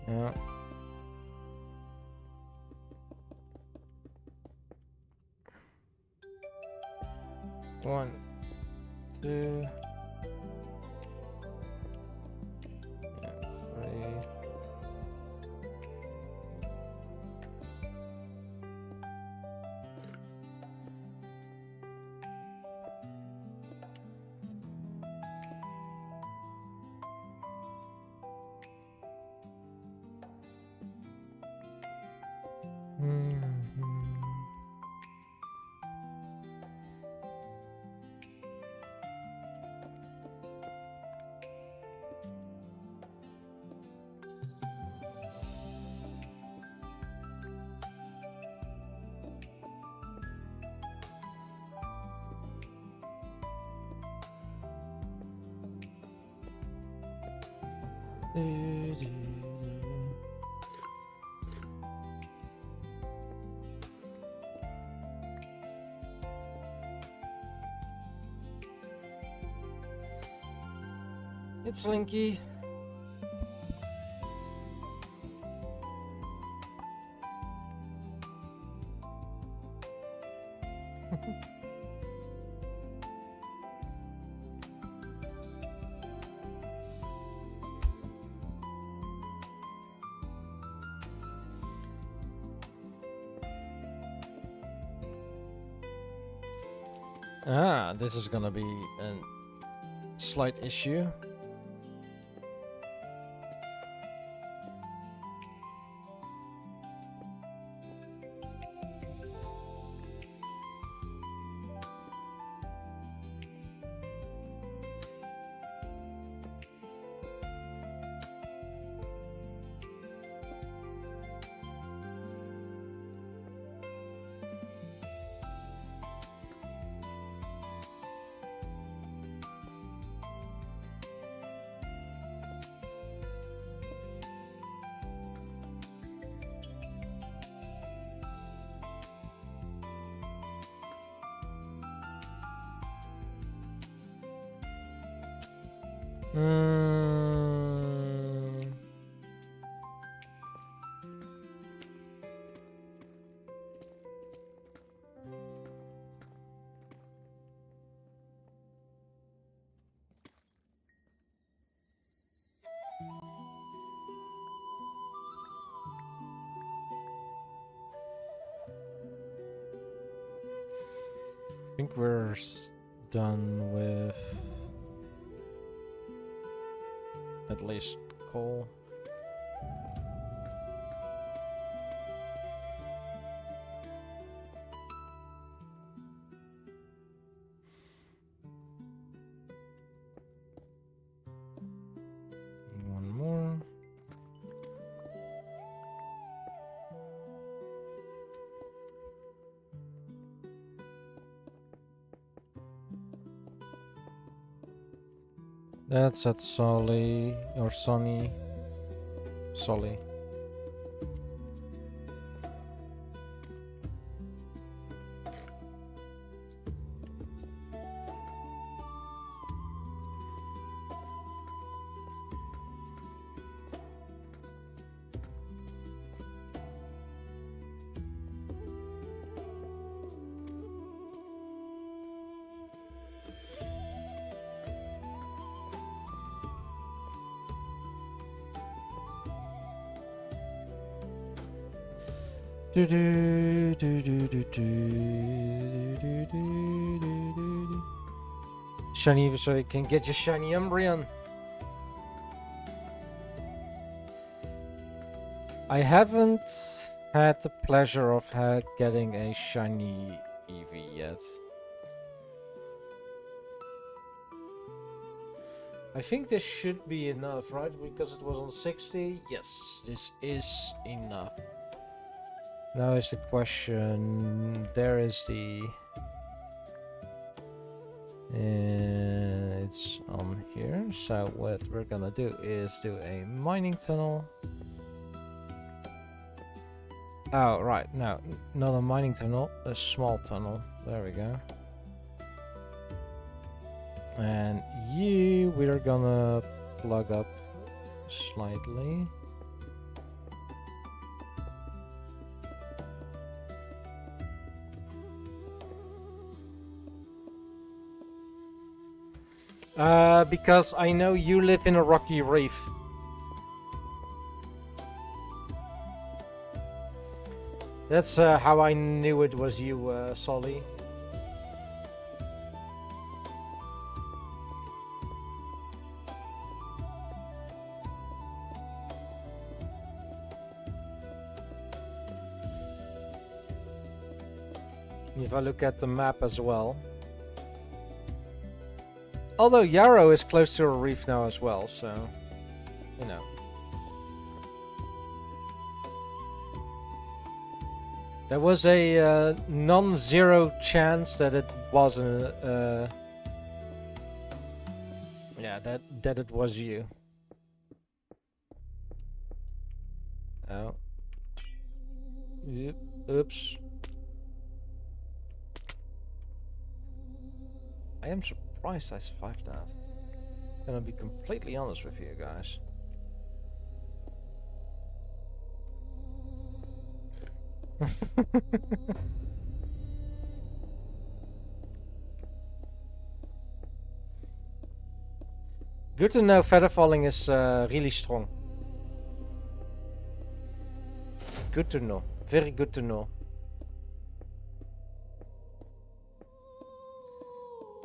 Yeah. One, two, yeah, three. It's Slinky. Ah, this is gonna be a slight issue. I think we're done with at least coal. One more. That's at Solly or Sonny. Solly. Do do do do do do do do do. Shiny, so you can get your shiny Umbreon. I haven't had the pleasure of getting a shiny Eevee yet. I think this should be enough, right? Because it was on 60. Yes, this is enough. Now is the question, there is the... it's on here, so what we're gonna do is do a mining tunnel. Oh, right, no, not a mining tunnel, a small tunnel. There we go. And you, we're gonna plug up slightly. Because I know you live in a rocky reef. That's how I knew it was you, Solly. If I look at the map as well. Although Yarrow is close to a reef now as well, so, you know. There was a non-zero chance that it wasn't, yeah, that it was you. Oh. Yep. Oops. I am surprised I survived that. I'm gonna be completely honest with you guys. Good to know feather falling is really strong. Good to know. Very good to know.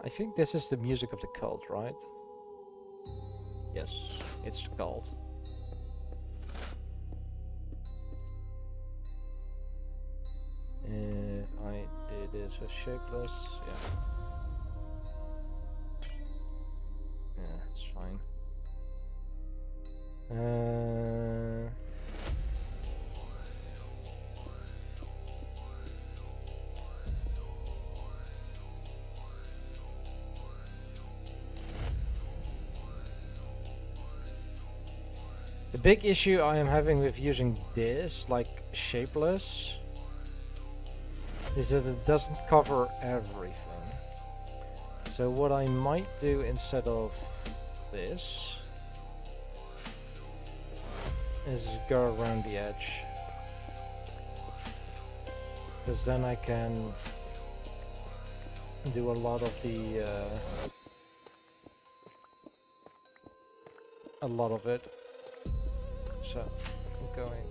I think this is the music of the cult, right? Yes, it's the cult. If I did this with shapeless, yeah. Yeah, it's fine. The big issue I am having with using this, like shapeless, is that it doesn't cover everything. So what I might do instead of this is go around the edge. Because then I can do a lot of the a lot of it. So I'm going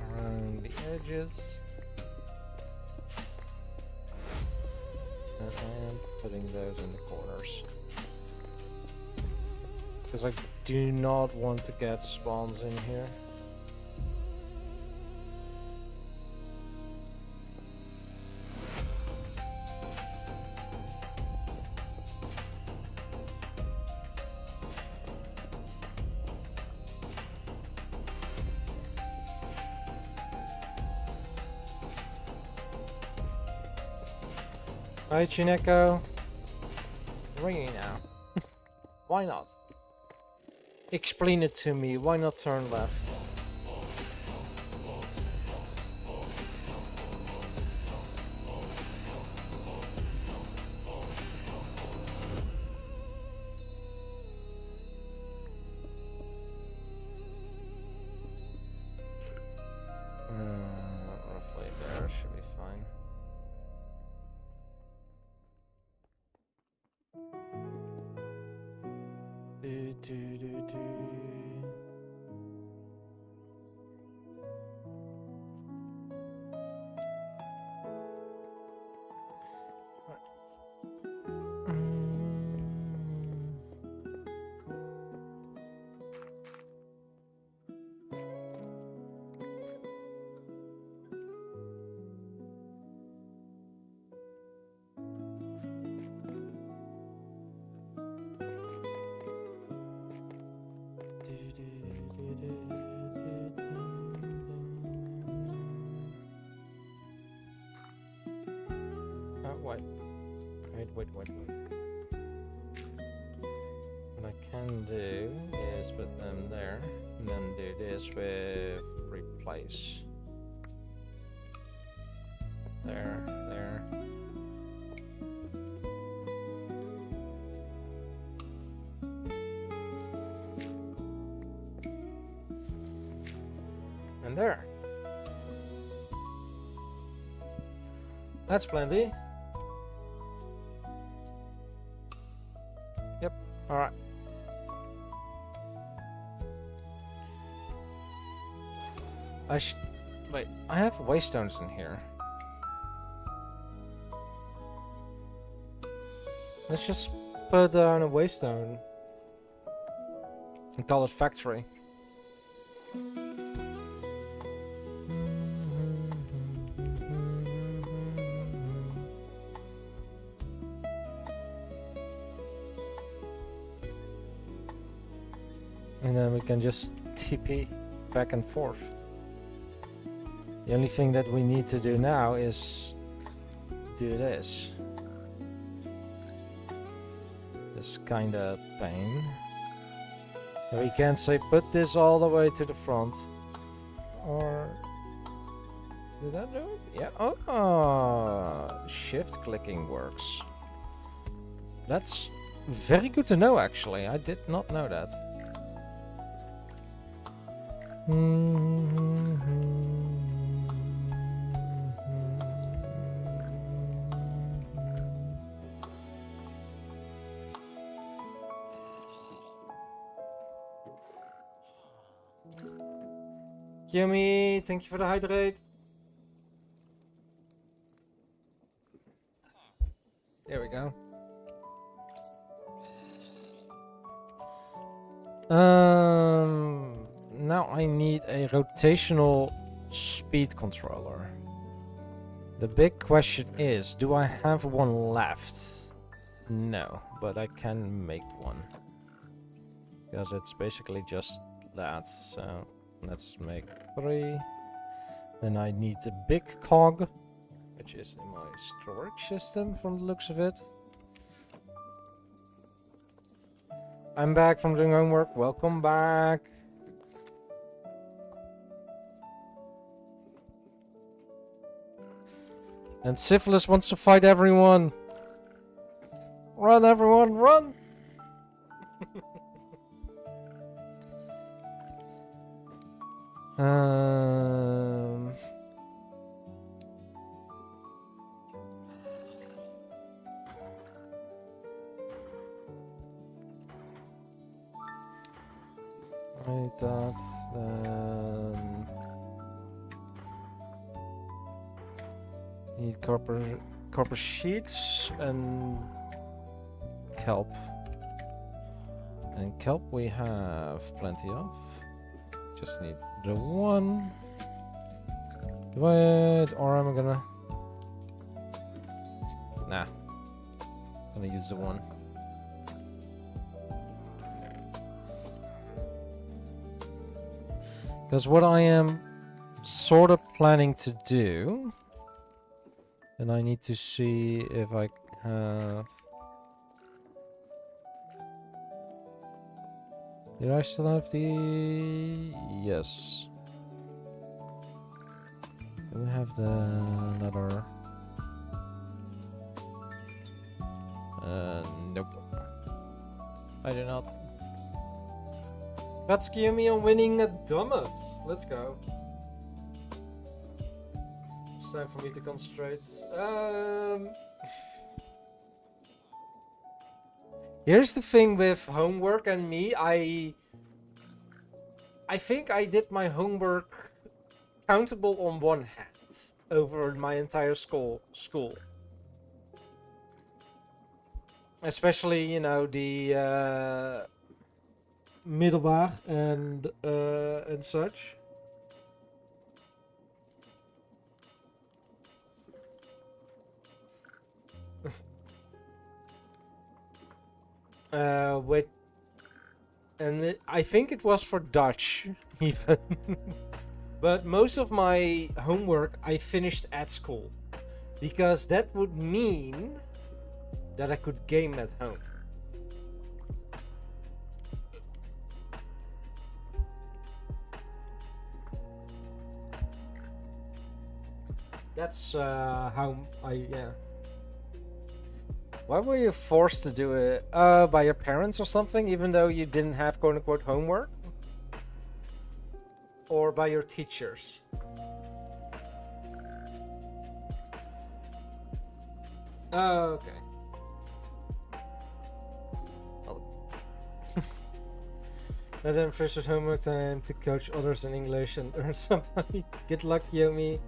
around the edges. putting those in the corners. Because I do not want to get spawns in here. Hi Chineko. Ringing now. Why not? Explain it to me. Why not turn left? Roughly there should be fine. Do. Wait. What I can do is put them there, and then do this with replace. There. And there. That's plenty. Yep, alright. Wait, I have waystones in here. Let's just put down a waystone and call it factory. And then we can just TP back and forth. The only thing that we need to do now is do this. This kind of pain. And we can say put this all the way to the front. Or did that do it? Yeah. Oh, shift clicking works. That's very good to know actually. I did not know that. Yummy, thank you for the hydrate. There we go. Now I need a rotational speed controller. The big question is, do I have one left? No, but I can make one. Because it's basically just that, so let's make 3. Then I need a big cog, which is in my storage system from the looks of it. I'm back from doing homework. Welcome back. And Syphilis wants to fight everyone. Run, everyone, run! Like that, then need copper copper sheets and kelp. And kelp we have plenty of. Just need the one. Wait, or am I gonna... Nah. Gonna use the one. Because what I am sort of planning to do... And I need to see if I have... Did I still have the... Yes. Do we have the another... Nope. I do not. That's me on winning a donut. Let's go. It's time for me to concentrate. Here's the thing with homework and me. I think I did my homework countable on one hand over my entire school. Especially, you know, the middelbaar and such. With and I think it was for Dutch even. But most of my homework I finished at school because that would mean that I could game at home. That's how yeah. Why were you forced to do it? By your parents or something, even though you didn't have quote-unquote homework? Or by your teachers? Oh, okay. And then first homework time to coach others in English and earn some money. Good luck, Yomi.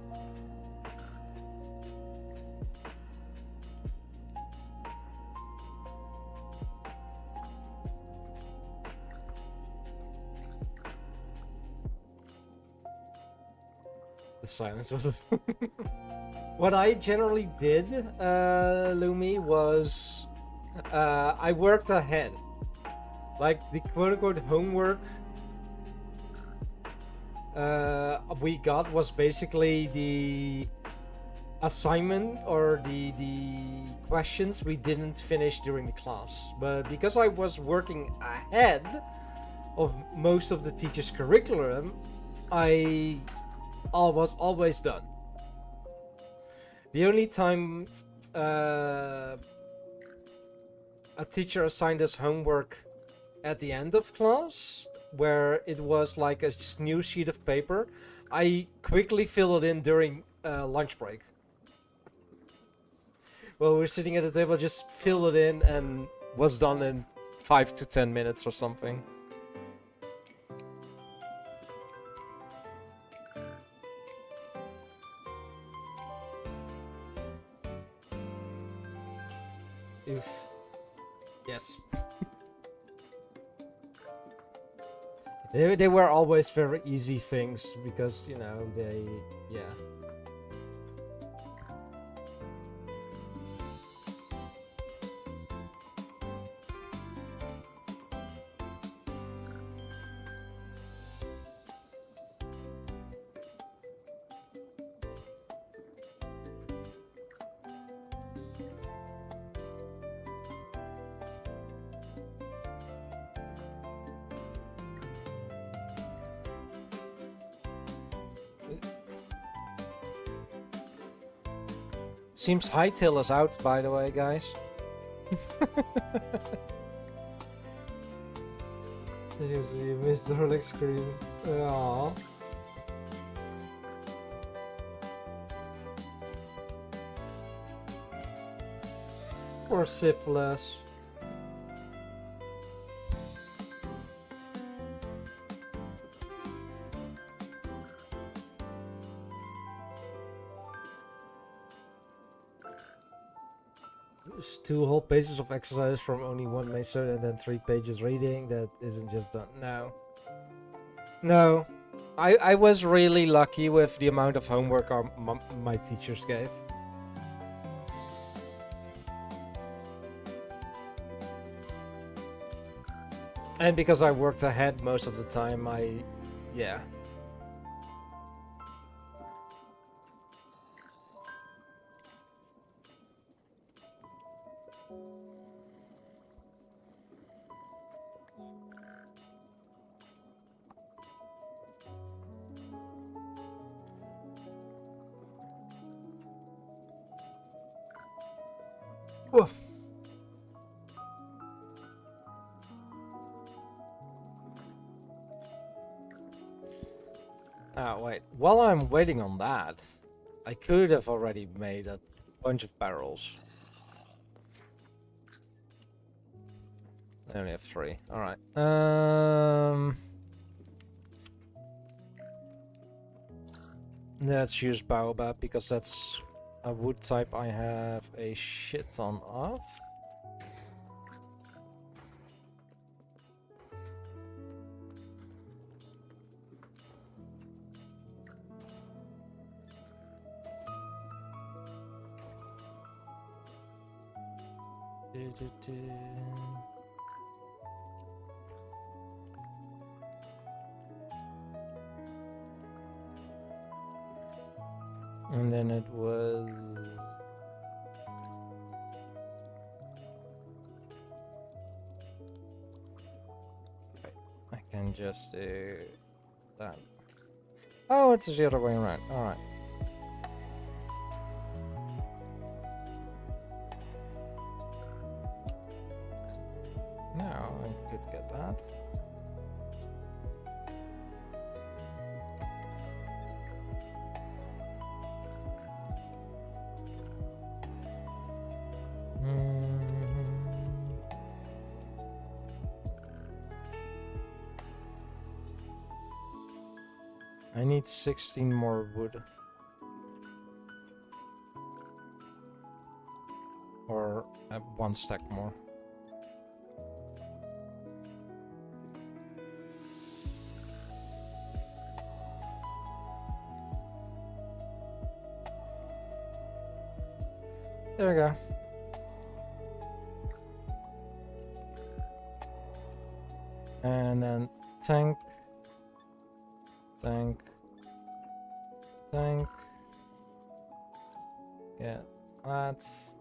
The silence was... What I generally did, Lumi, was... I worked ahead. Like, the quote-unquote homework we got was basically the assignment or the questions we didn't finish during the class. But because I was working ahead of most of the teacher's curriculum, I was always done. The only time a teacher assigned us homework at the end of class, where it was like a new sheet of paper, I quickly filled it in during lunch break. Well, we were sitting at the table, just filled it in and was done in 5 to 10 minutes or something. Oof. Yes. They were always very easy things because, you know, they... yeah. Seems Hightail is out, by the way, guys. You missed the Rolex scream. Aww. Poor Syphilis. 2 whole pages of exercises from only 1 method and then 3 pages reading. That isn't just done. No. No. I was really lucky with the amount of homework my teachers gave. And because I worked ahead most of the time, yeah. Woof. Wait. While I'm waiting on that, I could have already made a bunch of barrels. I only have 3. Alright. Let's use baobab because that's a wood type I have a shit ton of. And then it was... Okay, I can just do that. Oh, it's the other way around. Alright. Now I could get that. I need 16 more wood. Or 1 stack more. There we go. And then tank. Yeah, that's...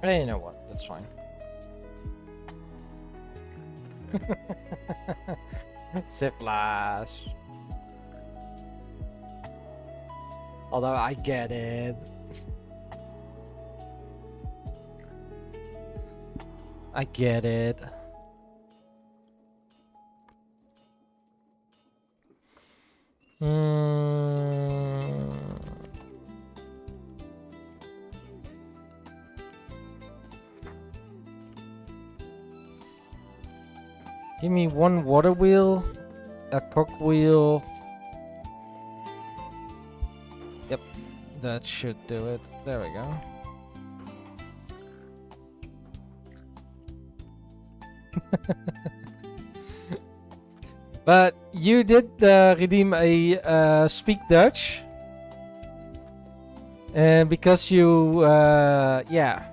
Hey, you know what? That's fine. Ziplash. Although I get it. I get it. Give me 1 water wheel, a cock wheel. Yep, that should do it. There we go. But you did redeem a speak Dutch. And because you, yeah.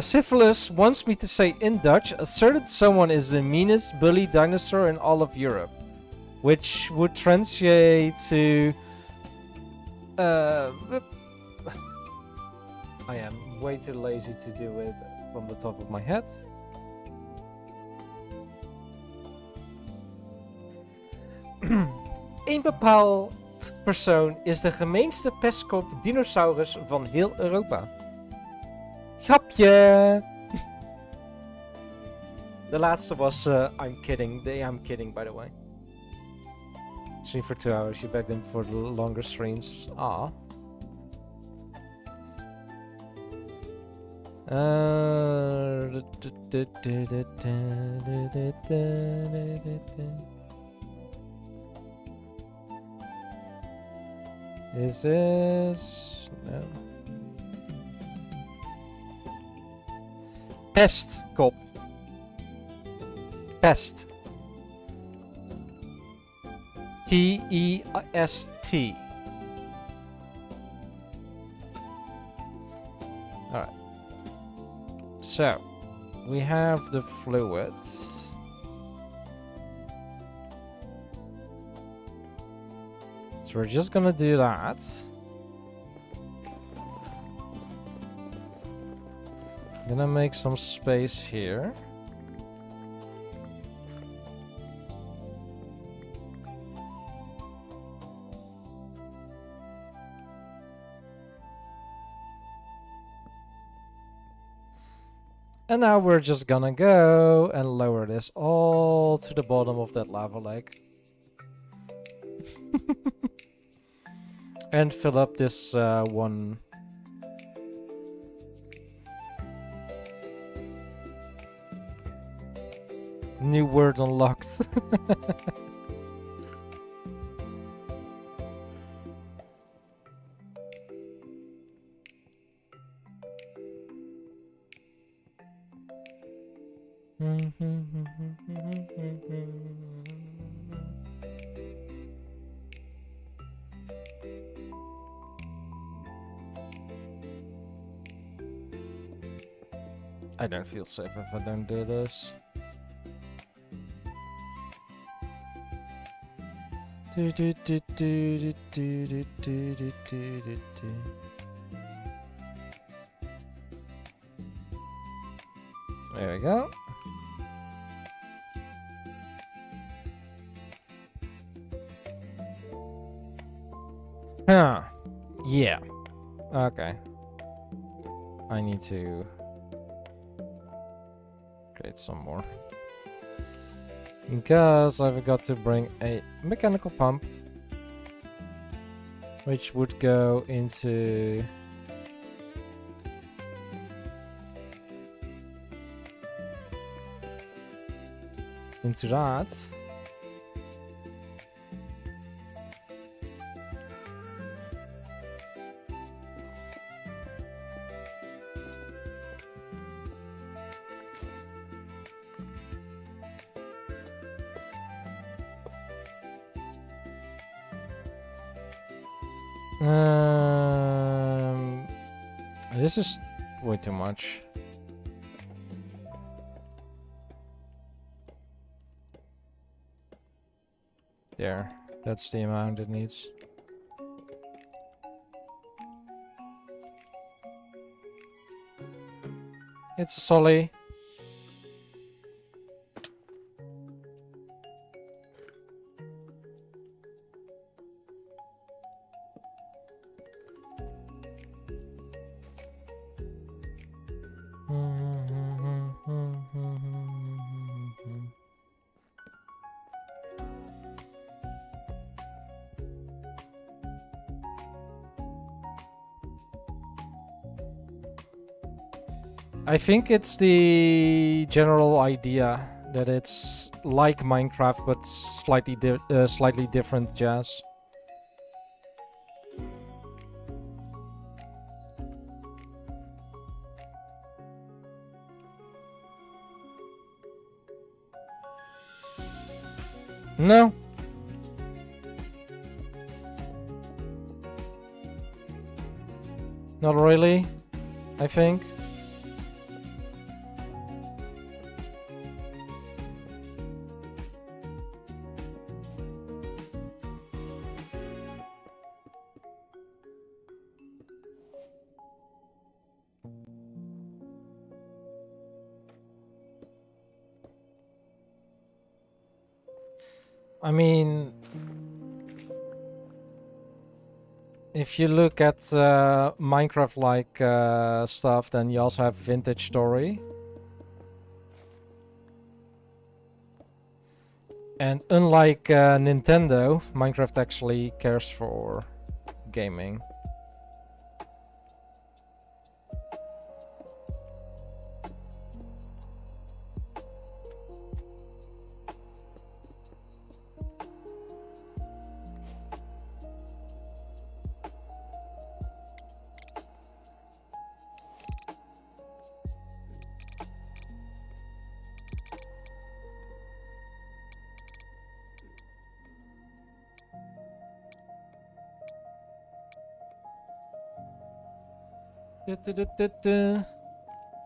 Syphilis wants me to say in Dutch, asserted someone is the meanest bully dinosaur in all of Europe. Which would translate to... I am way too lazy to do it from the top of my head. Een bepaald persoon is de gemeenste pestkop dinosaurus van heel Europa. Grapje! The last was I'm kidding. I'm kidding, by the way. Stream for 2 hours. You begged him for the longer streams. Ah. Is this no? Pest, kop. Pest. P-E-S-T. Alright. So, we have the fluids. So we're just gonna do that. Gonna make some space here. And now we're just gonna go and lower this all to the bottom of that lava lake. And fill up this one. New word unlocked. I don't feel safe if I don't do this. There we go. Huh. Yeah. Okay. I need to create some more. Because I forgot to bring a mechanical pump, which would go into that. This is way too much. There, that's the amount it needs. It's a solly. I think it's the general idea that it's like Minecraft but slightly different jazz. No. Not really, I think. I mean, if you look at Minecraft-like stuff, then you also have Vintage Story. And unlike Nintendo, Minecraft actually cares for gaming.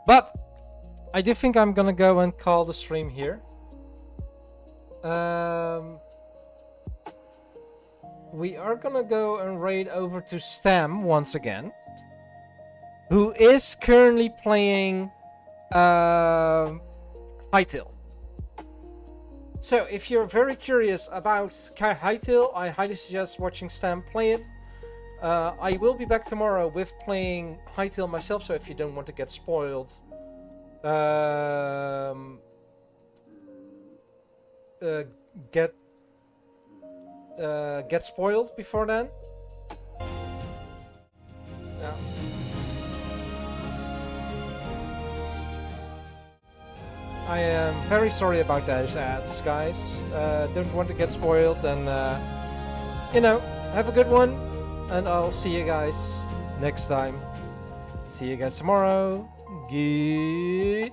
But I do think I'm gonna go and call the stream here. We are gonna go and raid over to Stam once again, who is currently playing Hytale. So if you're very curious about Hytale, I highly suggest watching Stam play it. I will be back tomorrow with playing Hytale myself, so if you don't want to get spoiled, get spoiled before then. Yeah. I am very sorry about those ads, guys. Don't want to get spoiled, and you know, have a good one. And I'll see you guys next time. See you guys tomorrow. Goodbye.